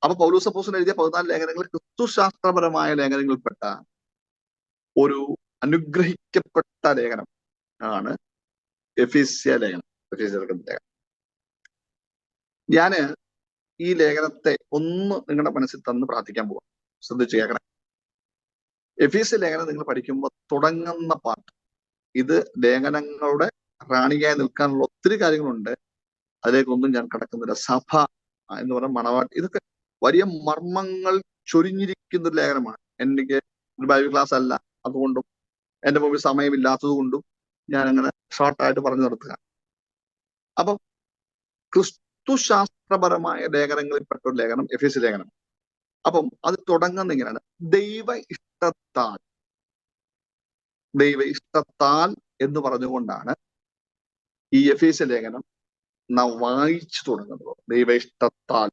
അപ്പൊ പൗലോസ് അപ്പോസ്തലൻ എഴുതിയ 14 ലേഖനങ്ങൾ ക്രിസ്തുശാസ്ത്രപരമായ ലേഖനങ്ങളിൽപ്പെട്ട ഒരു അനുഗ്രഹിക്കപ്പെട്ട ലേഖനം ആണ് എഫീസ്യ ലേഖനം. ഞാന് ഈ ലേഖനത്തെ ഒന്ന് നിങ്ങളുടെ മനസ്സിൽ തന്ന് പ്രാർത്ഥിക്കാൻ പോവാം. ശ്രദ്ധിച്ചു കേൾക്കണം. എഫീസ്യ ലേഖനം നിങ്ങൾ പഠിക്കുമ്പോൾ തുടങ്ങുന്ന പാട്ട്, ഇത് ലേഖനങ്ങളുടെ റാണിയായി നിൽക്കാനുള്ള ഒത്തിരി കാര്യങ്ങളുണ്ട്, അതിലേക്കൊന്നും ഞാൻ കടക്കുന്നില്ല. സഭ എന്ന് പറഞ്ഞ മണവാട്ടി, ഇതൊക്കെ വലിയ മർമ്മങ്ങൾ ചൊരിഞ്ഞിരിക്കുന്ന ഒരു ലേഖനമാണ്. എനിക്ക് ഒരു ബൈബിൾ ക്ലാസ് അല്ല, അതുകൊണ്ടും എന്റെ മുമ്പിൽ സമയമില്ലാത്തത് കൊണ്ടും ഞാൻ അങ്ങനെ ഷോർട്ടായിട്ട് പറഞ്ഞു നിർത്തുക. അപ്പം ക്രിസ്തുശാസ്ത്രപരമായ ലേഖനങ്ങളിൽപ്പെട്ട ഒരു ലേഖനം എഫേസ്യ ലേഖനം. അപ്പം അത് തുടങ്ങുന്ന ഇങ്ങനെയാണ്: ദൈവ ഇഷ്ടത്താൽ എന്ന് പറഞ്ഞുകൊണ്ടാണ് ഈ എഫേസ്യ ലേഖനം നാം വായിച്ചു തുടങ്ങുന്നത്. ദൈവ ഇഷ്ടത്താൽ.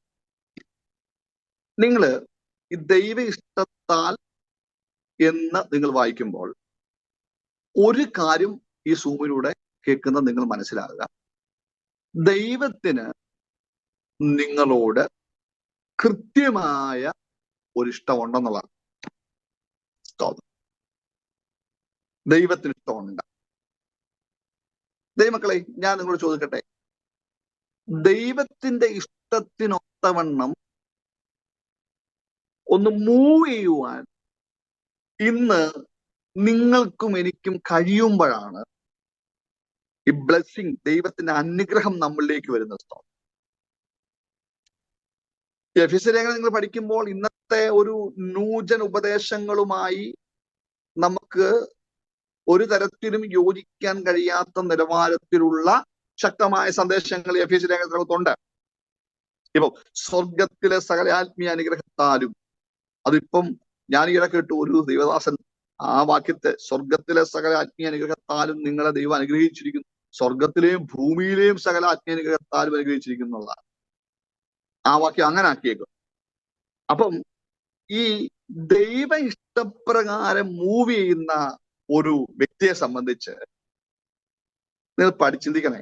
നിങ്ങള് ഈ ദൈവ ഇഷ്ടത്താൽ എന്ന് നിങ്ങൾ വായിക്കുമ്പോൾ ഒരു കാര്യം ഈ സൂമിലൂടെ കേൾക്കുന്ന നിങ്ങൾ മനസ്സിലാകുക: ദൈവത്തിന് നിങ്ങളോട് കൃത്യമായ ഒരു ഇഷ്ടമുണ്ടെന്നുള്ളതാണ്. ദൈവത്തിന് ഇഷ്ടമുണ്ട്. ദൈവമക്കളെ, ഞാൻ നിങ്ങളോട് ചോദിക്കട്ടെ, ദൈവത്തിന്റെ ഇഷ്ടത്തിനൊത്തവണ്ണം ഒന്ന് മൂവ് ചെയ്യുവാൻ ഇന്ന് നിങ്ങൾക്കും എനിക്കും കഴിയുമ്പോഴാണ് ഈ ബ്ലെസ്സിങ്, ദൈവത്തിന്റെ അനുഗ്രഹം നമ്മളിലേക്ക് വരുന്ന സ്ഥലം. എഫേസ്യ ലേഖനം നിങ്ങൾ പഠിക്കുമ്പോൾ ഇന്നത്തെ ഒരു നൂതന ഉപദേശങ്ങളുമായി നമുക്ക് ഒരു തരത്തിലും യോജിക്കാൻ കഴിയാത്ത നിലവാരത്തിലുള്ള ശക്തമായ സന്ദേശങ്ങൾ എഫേസ്യ ലേഖനത്തിനകത്തുണ്ട്. ഇപ്പൊ സ്വർഗത്തിലെ സകല ആത്മീയ അനുഗ്രഹത്താലും, അതിപ്പം ഞാൻ ഈയിടെ കേട്ടു ഒരു ദൈവദാസൻ ആ വാക്യത്തെ, സ്വർഗത്തിലെ സകല ആത്മീയ അനുഗ്രഹത്താലും നിങ്ങളെ ദൈവം അനുഗ്രഹിച്ചിരിക്കുന്നു, സ്വർഗത്തിലെയും ഭൂമിയിലെയും സകല ആത്മീയ അനുഗ്രഹത്താലും അനുഗ്രഹിച്ചിരിക്കുന്നതാണ്. ആ വാക്യം അങ്ങനെ ആക്കിയേക്കും. അപ്പം ഈ ദൈവ ഇഷ്ടപ്രകാരം മൂവ് ചെയ്യുന്ന ഒരു വ്യക്തിയെ സംബന്ധിച്ച് നിങ്ങൾ ചിന്തിക്കണേ,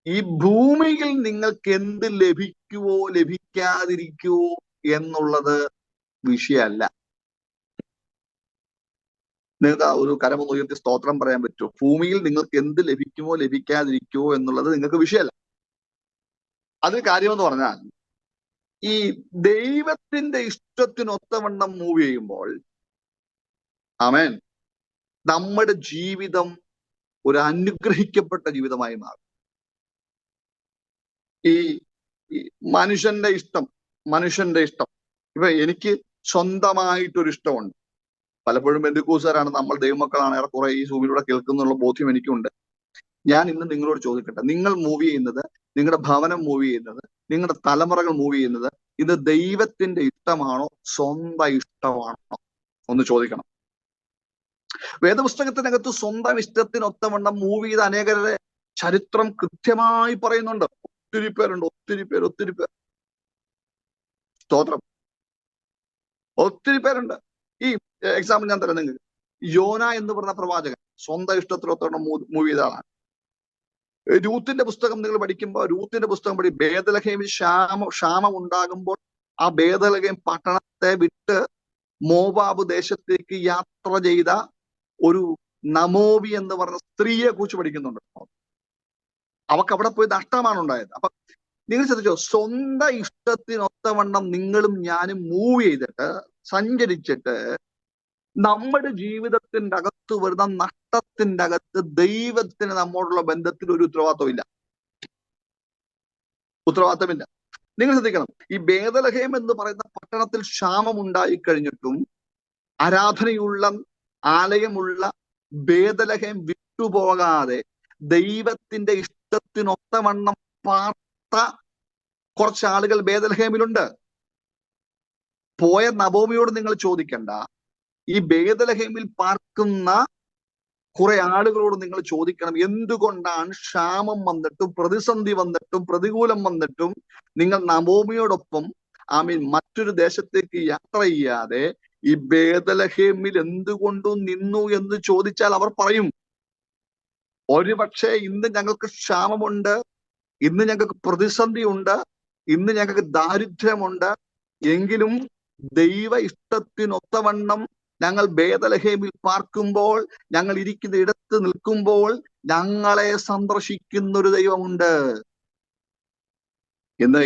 ഈ ഭൂമിയിൽ നിങ്ങൾക്ക് എന്ത് ലഭിക്കുവോ ലഭിക്കാതിരിക്കുവോ എന്നുള്ളത് വിഷയമല്ല. നിങ്ങൾക്ക് ആ ഒരു കരമൊന്ന് ഉയർത്തി സ്തോത്രം പറയാൻ പറ്റുമോ? ഭൂമിയിൽ നിങ്ങൾക്ക് എന്ത് ലഭിക്കുമോ ലഭിക്കാതിരിക്കുവോ എന്നുള്ളത് നിങ്ങൾക്ക് വിഷയമല്ല. അതിന് കാര്യമെന്ന് പറഞ്ഞാൽ, ഈ ദൈവത്തിന്റെ ഇഷ്ടത്തിനൊത്തവണ്ണം മൂവ് ചെയ്യുമ്പോൾ, ആമേൻ, നമ്മുടെ ജീവിതം ഒരു അനുഗ്രഹിക്കപ്പെട്ട ജീവിതമായി മാറും. ഈ മനുഷ്യന്റെ ഇഷ്ടം ഇപ്പൊ എനിക്ക് സ്വന്തമായിട്ടൊരു ഇഷ്ടമുണ്ട്. പലപ്പോഴും ബന്ധുക്കൂസുകാരാണ് നമ്മൾ, ദൈവമക്കളാണ് ഏറെക്കുറെ ഈ സൂമിലൂടെ കേൾക്കുന്നുള്ള ബോധ്യം എനിക്കുണ്ട്. ഞാൻ ഇന്ന് നിങ്ങളോട് ചോദിക്കട്ടെ, നിങ്ങൾ മൂവ് ചെയ്യുന്നത്, നിങ്ങളുടെ ഭവനം മൂവ് ചെയ്യുന്നത്, നിങ്ങളുടെ തലമുറകൾ മൂവ് ചെയ്യുന്നത് ഇത് ദൈവത്തിന്റെ ഇഷ്ടമാണോ സ്വന്തം ഇഷ്ടമാണോ? ഒന്ന് ചോദിക്കണം. വേദപുസ്തകത്തിനകത്ത് സ്വന്തം ഇഷ്ടത്തിനൊത്തവണ്ണം മൂവ് ചെയ്ത അനേകരുടെ ചരിത്രം കൃത്യമായി പറയുന്നുണ്ട്. ഒത്തിരി പേരുണ്ട്. സ്തോത്രം. ഒത്തിരി പേരുണ്ട്. ഈ എക്സാമ്പിൾ ഞാൻ തരാം നിങ്ങൾക്ക്. യോന എന്ന് പറഞ്ഞ പ്രവാചകൻ സ്വന്തം ഇഷ്ടത്തിനൊത്തവണ്ണം മൂവ് ചെയ്ത ആളാണ്. രൂത്തിന്റെ പുസ്തകം നിങ്ങൾ പഠിക്കുമ്പോൾ, രൂത്തിന്റെ പുസ്തകം ബേദലഹേമിൽ ക്ഷാമം ഉണ്ടാകുമ്പോൾ ആ ബേദലഹേം പട്ടണത്തെ വിട്ട് മോവാബ് ദേശത്തേക്ക് യാത്ര ചെയ്ത ഒരു നമോവി എന്ന് പറഞ്ഞ സ്ത്രീയെ കുറിച്ച് പഠിക്കുന്നുണ്ട്. അവക്ക് അവിടെ പോയി നഷ്ടമാണ് ഉണ്ടായത്. അപ്പൊ നിങ്ങൾ ശ്രദ്ധിച്ചോ, സ്വന്തം ഇഷ്ടത്തിനൊത്തവണ്ണം നിങ്ങളും ഞാനും മൂവ് ചെയ്തിട്ട് സഞ്ചരിച്ചിട്ട് നമ്മുടെ ജീവിതത്തിന്റെ അകത്ത് വരുന്ന നഷ്ടത്തിന്റെ അകത്ത് ദൈവത്തിന് നമ്മോടുള്ള ബന്ധത്തിൽ ഒരു ഉത്തരവാദിത്വമില്ല. നിങ്ങൾ ശ്രദ്ധിക്കണം, ഈ ബേദലഹേം എന്ന് പറയുന്ന പട്ടണത്തിൽ ക്ഷാമം ഉണ്ടായി കഴിഞ്ഞിട്ടും ആരാധനയുള്ള ആലയമുള്ള ബേദലഹേം വിട്ടുപോകാതെ ദൈവത്തിന്റെ ഇഷ്ടത്തിനൊത്തവണ്ണം പാർത്ത കുറച്ച് ആളുകൾ ബേദലഹേമിലുണ്ട്. പോയ നബോമിയോട് നിങ്ങൾ ചോദിക്കണ്ട, ഈ ബേദലഹേമിൽ പാർക്കുന്ന കുറെ ആളുകളോട് നിങ്ങൾ ചോദിക്കണം, എന്തുകൊണ്ടാണ് ക്ഷാമം വന്നിട്ടും പ്രതിസന്ധി വന്നിട്ടും പ്രതികൂലം വന്നിട്ടും നിങ്ങൾ നബോമിയോടൊപ്പം മറ്റൊരു ദേശത്തേക്ക് യാത്ര ചെയ്യാതെ ഈ ബേദലഹേമിൽ എന്തുകൊണ്ടു നിന്നു എന്ന് ചോദിച്ചാൽ അവർ പറയും, ഒരുപക്ഷെ ഇന്ന് ഞങ്ങൾക്ക് ക്ഷാമമുണ്ട്, ഇന്ന് ഞങ്ങൾക്ക് പ്രതിസന്ധി ഉണ്ട്, ഇന്ന് ഞങ്ങൾക്ക് ദാരിദ്ര്യമുണ്ട്, എങ്കിലും ദൈവ ഇഷ്ടത്തിനൊത്തവണ്ണം ഞങ്ങൾ ബേദലഹേമിൽ പാർക്കുമ്പോൾ, ഞങ്ങൾ ഇരിക്കുന്ന ഇടത്ത് നിൽക്കുമ്പോൾ ഞങ്ങളെ സന്ദർശിക്കുന്ന ഒരു ദൈവമുണ്ട്. ഇന്ന്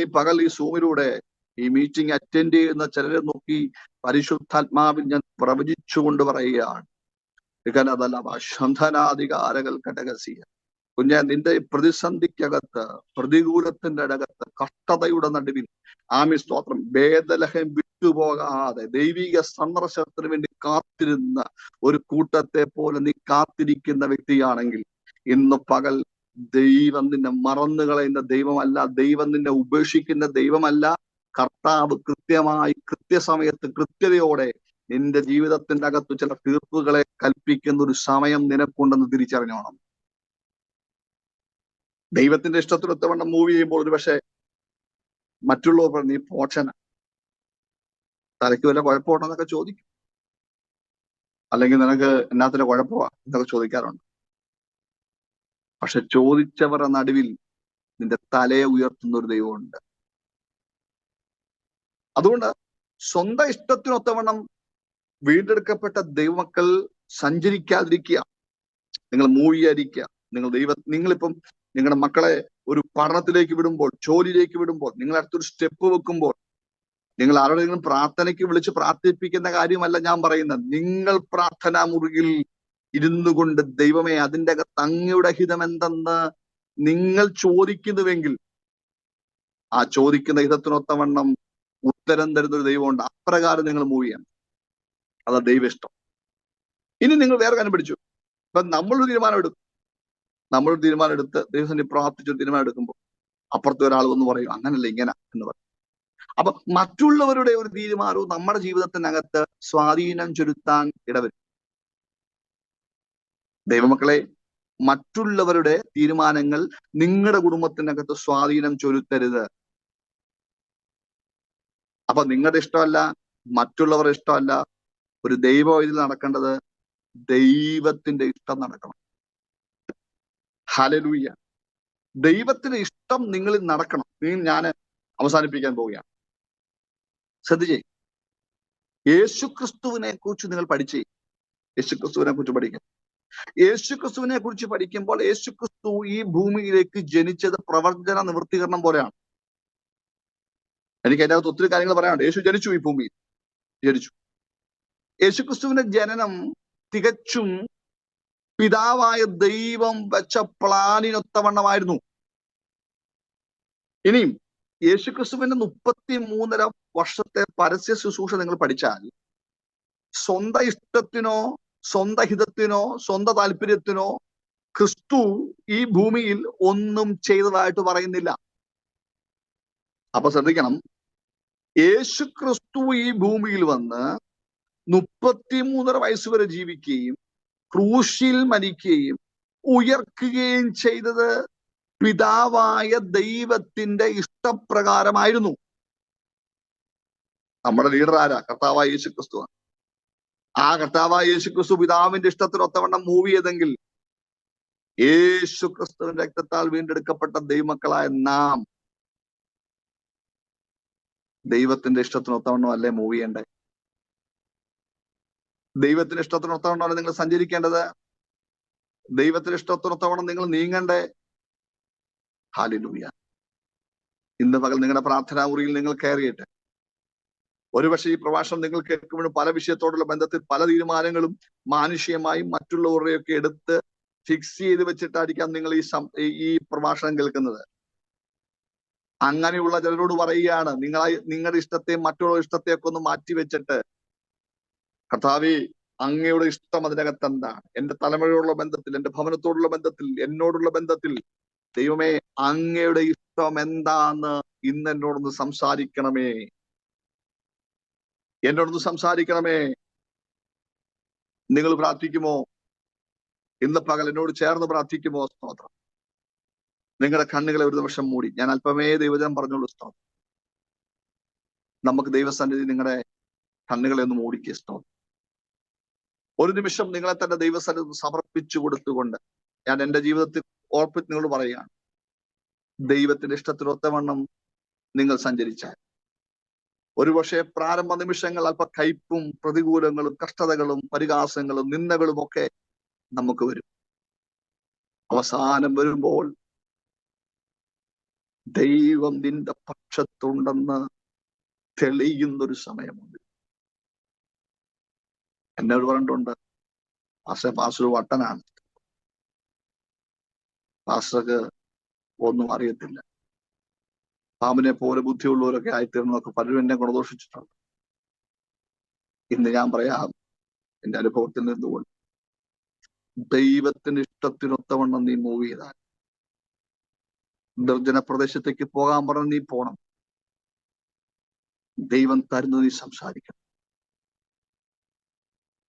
ഈ പകൽ ഈ സൂമിലൂടെ ഈ മീറ്റിംഗ് അറ്റൻഡ് ചെയ്യുന്ന ചിലരെ നോക്കി പരിശുദ്ധാത്മാവിൽ ഞാൻ പ്രവചിച്ചുകൊണ്ട് പറയുകയാണ്, ശന്ധനാധികാരകൾ ഘടകസിയ കുഞ്ഞെ, നിന്റെ പ്രതിസന്ധിക്കകത്ത്, പ്രതികൂലത്തിന്റെ അകത്ത്, കഷ്ടതയുടെ നടുവിൽ സ്തോത്രം, ബേദലഹേം വിട്ടുപോകാതെ ദൈവിക സന്ദർശനത്തിന് വേണ്ടി കാത്തിരുന്ന ഒരു കൂട്ടത്തെ പോലെ നീ കാത്തിരിക്കുന്ന വ്യക്തിയാണെങ്കിൽ, ഇന്ന് പകൽ ദൈവം നിന്നെ മറന്നു കളയുന്ന ദൈവമല്ല, ദൈവം നിന്നെ ഉപേക്ഷിക്കുന്ന ദൈവമല്ല. കർത്താവ് കൃത്യമായി കൃത്യസമയത്ത് കൃത്യതയോടെ നിന്റെ ജീവിതത്തിന്റെ അകത്ത് ചില തീർപ്പുകളെ കൽപ്പിക്കുന്ന ഒരു സമയം നിനക്കുണ്ടെന്ന് തിരിച്ചറിഞ്ഞോണം. ദൈവത്തിന്റെ ഇഷ്ടത്തിനൊത്തവണ്ണം മൂവ് ചെയ്യുമ്പോൾ ഒരു പക്ഷെ മറ്റുള്ളവർ നീ പോഷന, തലയ്ക്ക് വല്ല കുഴപ്പമുണ്ടോ എന്നൊക്കെ ചോദിക്കും, അല്ലെങ്കിൽ നിനക്ക് എന്നാത്തിന്റെ കുഴപ്പമാ എന്നൊക്കെ ചോദിക്കാറുണ്ട്. പക്ഷെ ചോദിച്ചവരുടെ നടുവിൽ നിന്റെ തലയെ ഉയർത്തുന്ന ഒരു ദൈവമുണ്ട്. അതുകൊണ്ട് സ്വന്തം ഇഷ്ടത്തിനൊത്തവണ്ണം വീണ്ടെടുക്കപ്പെട്ട ദൈവമക്കൾ സഞ്ചരിക്കാതിരിക്കുക, നിങ്ങൾ മൂവ് ചെയ്യാതിരിക്കുക. നിങ്ങളിപ്പം നിങ്ങളുടെ മക്കളെ ഒരു പഠനത്തിലേക്ക് വിടുമ്പോൾ, ജോലിയിലേക്ക് വിടുമ്പോൾ, നിങ്ങൾ അടുത്തൊരു സ്റ്റെപ്പ് വെക്കുമ്പോൾ, നിങ്ങൾ ആരോടെങ്കിലും പ്രാർത്ഥനയ്ക്ക് വിളിച്ച് പ്രാർത്ഥിപ്പിക്കുന്ന കാര്യമല്ല ഞാൻ പറയുന്നത്. നിങ്ങൾ പ്രാർത്ഥനാ മുറിയിൽ ഇരുന്നു കൊണ്ട് ദൈവമേ, അതിൻ്റെ അകത്ത് അങ്ങയുടെ ഹിതം എന്തെന്ന് നിങ്ങൾ ചോദിക്കുന്നുവെങ്കിൽ, ആ ചോദിക്കുന്ന ഹിതത്തിനൊത്തവണ്ണം ഉത്തരം തരുന്ന ഒരു ദൈവമുണ്ട്. അപ്രകാരം നിങ്ങൾ മൂവ് ചെയ്യണം. അതാ ദൈവ ഇഷ്ടം. ഇനി നിങ്ങൾ വേറെ കാര്യം പിടിച്ചു. ഇപ്പൊ നമ്മളൊരു തീരുമാനം എടുത്ത് ദൈവസന്നിധി പ്രാർത്ഥിച്ചൊരു തീരുമാനം എടുക്കുമ്പോൾ അപ്പുറത്തെ ഒരാൾ വന്ന് പറയും അങ്ങനല്ല ഇങ്ങനെ എന്ന് പറയും. അപ്പൊ മറ്റുള്ളവരുടെ ഒരു തീരുമാനവും നമ്മുടെ ജീവിതത്തിനകത്ത് സ്വാധീനം ചെലുത്താൻ ഇടവരും. ദൈവമക്കളെ, മറ്റുള്ളവരുടെ തീരുമാനങ്ങൾ നിങ്ങളുടെ കുടുംബത്തിനകത്ത് സ്വാധീനം ചെലുത്തരുത്. അപ്പൊ നിങ്ങളുടെ ഇഷ്ടമല്ല, മറ്റുള്ളവരുടെ ഇഷ്ടമല്ല, ഒരു ദൈവം ഇതിൽ നടക്കേണ്ടത് ദൈവത്തിന്റെ ഇഷ്ടം നടക്കണം. ഹല്ലേലൂയ. ദൈവത്തിന്റെ ഇഷ്ടം നിങ്ങളിൽ നടക്കണം. ഞാൻ അവസാനിപ്പിക്കാൻ പോവുകയാണ്. ശ്രദ്ധിച്ചേ, യേശുക്രിസ്തുവിനെ കുറിച്ച് നിങ്ങൾ പഠിച്ചേ. യേശുക്രിസ്തുവിനെ കുറിച്ച് പഠിക്കാം. യേശുക്രിസ്തുവിനെ കുറിച്ച് പഠിക്കുമ്പോൾ യേശുക്രിസ്തു ഈ ഭൂമിയിലേക്ക് ജനിച്ചത് പ്രവചന നിവൃത്തീകരണം പോലെയാണ്. എനിക്ക് അതിൻ്റെ അകത്ത് ഒത്തിരി കാര്യങ്ങൾ പറയാനുണ്ട്. യേശു ജനിച്ചു, ഈ ഭൂമിയിൽ ജനിച്ചു. യേശുക്രിസ്തുവിന്റെ ജനനം തികച്ചും പിതാവായ ദൈവം വെച്ച പ്ലാനിനൊത്തവണ്ണമായിരുന്നു. ഇനിയും യേശുക്രിസ്തുവിന്റെ 33.5 വർഷത്തെ പരസ്യ ശുശ്രൂഷ നിങ്ങൾ പഠിച്ചാൽ സ്വന്തം ഇഷ്ടത്തിനോ സ്വന്തം ഹിതത്തിനോ സ്വന്തം താല്പര്യത്തിനോ ക്രിസ്തു ഈ ഭൂമിയിൽ ഒന്നും ചെയ്തതായിട്ട് പറയുന്നില്ല. അപ്പൊ ശ്രദ്ധിക്കണം, യേശുക്രിസ്തു ഈ ഭൂമിയിൽ വന്ന് 33.5 വയസ്സ് വരെ ജീവിക്കുകയും ക്രൂശിൽ മരിക്കുകയും ഉയർക്കുകയും ചെയ്തത് പിതാവായ ദൈവത്തിന്റെ ഇഷ്ടപ്രകാരമായിരുന്നു. നമ്മുടെ ലീഡർ ആരാ? കർത്താവായ യേശുക്രിസ്തുവാണ്. ആ കർത്താവായ യേശുക്രിസ്തു പിതാവിന്റെ ഇഷ്ടത്തിനൊത്തവണ്ണം മൂവ് ചെയ്തെങ്കിൽ യേശുക്രിസ്തുവിന്റെ രക്തത്താൽ വീണ്ടെടുക്കപ്പെട്ട ദൈവമക്കളായ നാം ദൈവത്തിന്റെ ഇഷ്ടത്തിനൊത്തവണ്ണം അല്ലേ മൂവ് ചെയ്യണ്ടേ? ദൈവത്തിന്റെ ഇഷ്ടത്തിനൊത്തവണ്ണമാണ് നിങ്ങൾ സഞ്ചരിക്കേണ്ടത്. ദൈവത്തിന്റെ ഇഷ്ടത്തിനൊത്തവണ്ണം നിങ്ങൾ നീങ്ങണ്ടേ? ഹല്ലേലൂയ. ഇന്ന് പകൽ നിങ്ങളുടെ പ്രാർത്ഥനാ മുറിയിൽ നിങ്ങൾ കയറിയിട്ട് ഒരുപക്ഷെ ഈ പ്രഭാഷണം നിങ്ങൾ കേൾക്കുമ്പോഴും പല വിഷയത്തോടുള്ള ബന്ധത്തിൽ പല തീരുമാനങ്ങളും മാനുഷികമായും മറ്റുള്ളവരുടെയൊക്കെ എടുത്ത് ഫിക്സ് ചെയ്ത് വെച്ചിട്ടായിരിക്കാം നിങ്ങൾ ഈ പ്രഭാഷണം കേൾക്കുന്നത്. അങ്ങനെയുള്ള ചിലരോട് പറയുകയാണ്, നിങ്ങളുടെ ഇഷ്ടത്തെയും മറ്റുള്ള ഇഷ്ടത്തെയൊക്കെ ഒന്ന് മാറ്റി വെച്ചിട്ട് കർത്താവേ, അങ്ങയുടെ ഇഷ്ടം അതിനകത്ത് എന്താണ്? എന്റെ തലമുറയോടുള്ള ബന്ധത്തിൽ, എന്റെ ഭവനത്തോടുള്ള ബന്ധത്തിൽ, എന്നോടുള്ള ബന്ധത്തിൽ ദൈവമേ അങ്ങയുടെ ഇഷ്ടം എന്താന്ന് ഇന്ന് എന്നോടൊന്ന് സംസാരിക്കണമേ, എന്നോടൊന്ന് സംസാരിക്കണമേ. നിങ്ങൾ പ്രാർത്ഥിക്കുമോ? ഇന്ന് പകൽ എന്നോട് ചേർന്ന് പ്രാർത്ഥിക്കുമോ? സ്തോത്രം. നിങ്ങളുടെ കണ്ണുകളെ ഒരു നിമിഷം മൂടി ഞാൻ അല്പമേ ദൈവജനം പറഞ്ഞോളൂ. സ്തോത്രം. നമുക്ക് ദൈവസന്നിധി നിങ്ങളുടെ കണ്ണുകളെ ഒന്ന് മൂടിക്കുക. സ്തോത്രം. ഒരു നിമിഷം നിങ്ങളെ തന്നെ ദൈവസന്നിധിയിൽ സമർപ്പിച്ചു കൊടുത്തുകൊണ്ട് ഞാൻ എന്റെ ജീവിതത്തിൽ ഓർപ്പിച്ച് നിങ്ങളോട് പറയുകയാണ്, ദൈവത്തിന്റെ ഇഷ്ടത്തിനൊത്തവണ്ണം നിങ്ങൾ സഞ്ചരിച്ചാൽ ഒരുപക്ഷെ പ്രാരംഭ നിമിഷങ്ങൾ അല്പ കയ്പും പ്രതികൂലങ്ങളും കഷ്ടതകളും പരിഹാസങ്ങളും നിന്ദകളും ഒക്കെ നമുക്ക് വരും. അവസാനം വരുമ്പോൾ ദൈവം നിന്റെ പക്ഷത്തുണ്ടെന്ന് തെളിയുന്നൊരു സമയമുണ്ട്. എന്നോട് പറഞ്ഞിട്ടുണ്ട്, പാസ്റ്റർ വട്ടനാണ്, പാസ്റ്റർക്ക് ഒന്നും അറിയത്തില്ല, പാമ്പിനെ പോലെ ബുദ്ധിയുള്ളവരൊക്കെ ആയിത്തീർന്നൊക്കെ പലരും എന്നെ ഗുണദോഷിച്ചിട്ടുണ്ട്. ഇന്ന് ഞാൻ പറയാം, എന്റെ അനുഭവത്തിൽ നിന്നുകൊണ്ട് ദൈവത്തിന്റെ ഇഷ്ടത്തിനൊത്തവണ്ണം നീ മൂവ് ചെയ്താൽ, നിർജ്ജന പ്രദേശത്തേക്ക് പോകാൻ പറഞ്ഞ് നീ പോണം, ദൈവം തരുന്നത് നീ സംസാരിക്കണം.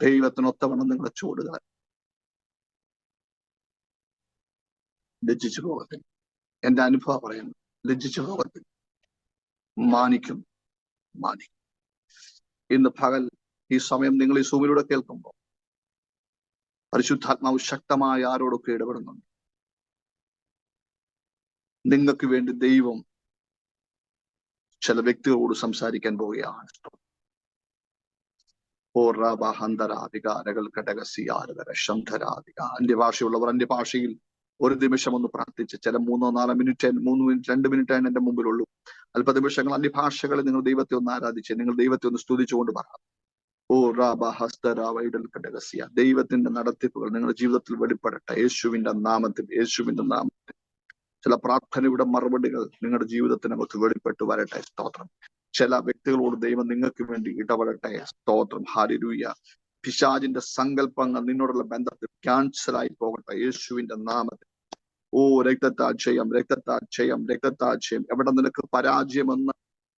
ദൈവത്തിനൊത്തവണ്ണം നിങ്ങളുടെ ചുവടുകൾ ലജ്ജിച്ചു പോകത്തില്ല. എന്റെ അനുഭവം പറയുന്നു, ലജ്ജിച്ചു പോകത്തില്ല, മാനിക്കും. ഇന്ന് പകൽ ഈ സമയം നിങ്ങൾ ഈ സൂമിലൂടെ കേൾക്കുമ്പോൾ പരിശുദ്ധാത്മാവ് ശക്തമായ ആരോടൊക്കെ ഇടപെടുന്നുണ്ട്. നിങ്ങൾക്ക് വേണ്ടി ദൈവം ചില വ്യക്തികളോട് സംസാരിക്കാൻ പോവുകയാണ്. അന്യഭാഷയുള്ളവർ അന്യഭാഷയിൽ ഒരു നിമിഷം ഒന്ന് പ്രാർത്ഥിച്ച്, ചില 3-4 മിനിറ്റ് 2 മിനിറ്റ് എന്റെ മുമ്പിലുള്ളൂ. അല്പ നിമിഷങ്ങൾ അന്യഭാഷകളിൽ നിങ്ങൾ ദൈവത്തെ ഒന്ന് ആരാധിച്ച്, നിങ്ങൾ ദൈവത്തെ ഒന്ന് സ്തുതിച്ചുകൊണ്ട് പറയാം. ദൈവത്തിന്റെ നടത്തിപ്പുകൾ നിങ്ങളുടെ ജീവിതത്തിൽ വെളിപ്പെടട്ടെ യേശുവിന്റെ നാമത്തിൽ. ചില പ്രാർത്ഥനയുടെ മറുപടികൾ നിങ്ങളുടെ ജീവിതത്തിനകത്ത് വെളിപ്പെട്ടു വരട്ടെ. സ്തോത്രം. ചില വ്യക്തികളോട് ദൈവം നിങ്ങൾക്ക് വേണ്ടി ഇടപെടട്ടെ. സ്തോത്രം. ഹല്ലേലൂയ. പിശാചിന്റെ സങ്കല്പങ്ങൾ നിന്നോടുള്ള ബന്ധത്തിൽ ക്യാൻസലായി പോകട്ടെ യേശുവിന്റെ നാമത്തിൽ. രക്തത്താൽ ജയം. എവിടെ നിനക്ക് പരാജയമെന്ന്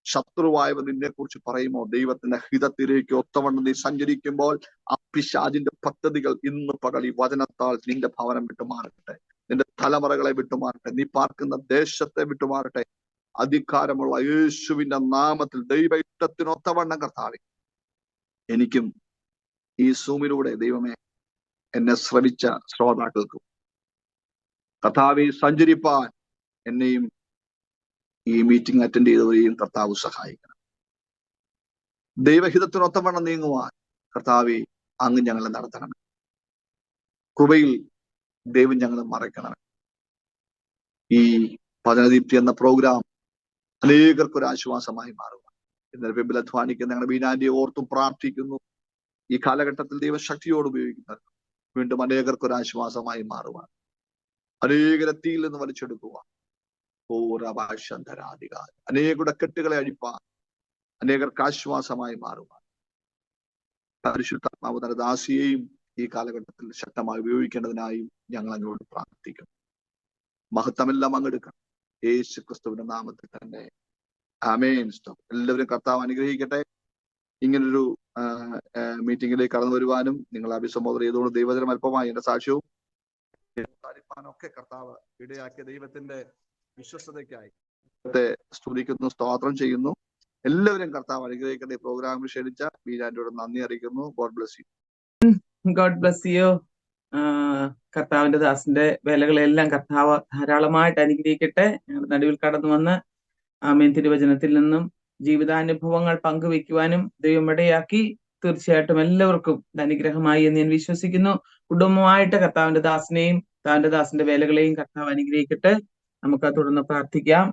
ശത്രുവായവ നിന്നെ കുറിച്ച് പറയുമോ, ദൈവത്തിന്റെ ഹിതത്തിലേക്ക് ഒത്തവണ്ണം നീ സഞ്ചരിക്കുമ്പോൾ ആ പിശാചിന്റെ പദ്ധതികൾ ഇന്ന് പകൽ ഈ വചനത്താൽ നിന്റെ ഭവനം വിട്ടുമാറട്ടെ, നിന്റെ തലമുറകളെ വിട്ടുമാറട്ടെ, നീ പാർക്കുന്ന ദേശത്തെ വിട്ടുമാറട്ടെ. അധികാരമുള്ള യേശുവിന്റെ നാമത്തിൽ ദൈവ ഇഷ്ടത്തിനൊത്തവണ്ണം കർത്താവേ, എനിക്കും ഈ സൂമിലൂടെ ദൈവമേ എന്നെ ശ്രവിച്ച ശ്രോതാക്കൾക്കും കർത്താവെ സഞ്ചരിപ്പാൻ എന്നെയും ഈ മീറ്റിംഗ് അറ്റൻഡ് ചെയ്തവരെയും കർത്താവ് സഹായിക്കണം. ദൈവഹിതത്തിനൊത്തവണ്ണം നീങ്ങുവാൻ കർത്താവെ അങ്ങ് ഞങ്ങളെ നടത്തണം. കൃപയിൽ ദൈവം ഞങ്ങളെ മറയ്ക്കണം. ഈ വചനദീപ്തി എന്ന പ്രോഗ്രാം അനേകർക്കൊരു ആശ്വാസമായി മാറുക. ഇന്നലെ പിമ്പിൽ അധ്വാനിക്കുന്ന ഞങ്ങളുടെ ബീനാന്റിയെ ഓർത്തും പ്രാർത്ഥിക്കുന്നു. ഈ കാലഘട്ടത്തിൽ ദൈവം ശക്തിയോട് ഉപയോഗിക്കുന്നത് വീണ്ടും അനേകർക്കൊരു ആശ്വാസമായി മാറുവാൻ, അനേകരെ തീയിൽ നിന്ന് വലിച്ചെടുക്കുവാൻ, അനേകരുടെ കെട്ടുകളെ അഴിപ്പാൻ, അനേകർക്ക് ആശ്വാസമായി മാറുവാൻ പരിശുദ്ധാത്മാവ് തന്റെ ദാസിയെയും ഈ കാലഘട്ടത്തിൽ ശക്തമായി ഉപയോഗിക്കേണ്ടതിനായും ഞങ്ങൾ അങ്ങോട്ട് പ്രാർത്ഥിക്കും. മഹത്വമെല്ലാം അങ്ങെടുക്കണം യേശു ക്രിസ്തുവിന്റെ നാമത്തിൽ തന്നെ. ആമേൻ. എല്ലാവരും കർത്താവ് അനുഗ്രഹിക്കട്ടെ. ഇങ്ങനൊരു മീറ്റിംഗിലേക്ക് കടന്നു വരുവാനും നിങ്ങൾ അഭിസംബോധന ചെയ്തുകൊണ്ട് ദൈവജനം അല്പമായി എന്റെ സാക്ഷ്യവും ഒക്കെ കർത്താവ് ഇടയാക്കിയ ദൈവത്തിന്റെ വിശ്വസ്തതയ്ക്കായി സ്തുതിക്കുന്നു, സ്തോത്രം ചെയ്യുന്നു. എല്ലാവരും കർത്താവ് അനുഗ്രഹിക്കട്ടെ. പ്രോഗ്രാമിൽ ക്ഷണിച്ച ബീരാന്റിയോട് നന്ദി അറിയിക്കുന്നു. God bless you. God bless you. കർത്താവിന്റെ ദാസിന്റെ വേലകളെല്ലാം കർത്താവ് ധാരാളമായിട്ട് അനുഗ്രഹിക്കട്ടെ. ഞങ്ങളുടെ നടുവിൽ കടന്നു വന്ന് ആമേൻ തിരുവചനത്തിൽ നിന്നും ജീവിതാനുഭവങ്ങൾ പങ്കുവെക്കുവാനും ദൈവം ഇടയാക്കി. തീർച്ചയായിട്ടും എല്ലാവർക്കും അനുഗ്രഹമായി എന്ന് ഞാൻ വിശ്വസിക്കുന്നു. കുടുംബമായിട്ട് കർത്താവിന്റെ ദാസിനെയും കർത്താവിന്റെ ദാസിന്റെ വേലകളെയും കർത്താവ് അനുഗ്രഹിക്കട്ടെ. നമുക്ക് തുടർന്ന് പ്രാർത്ഥിക്കാം.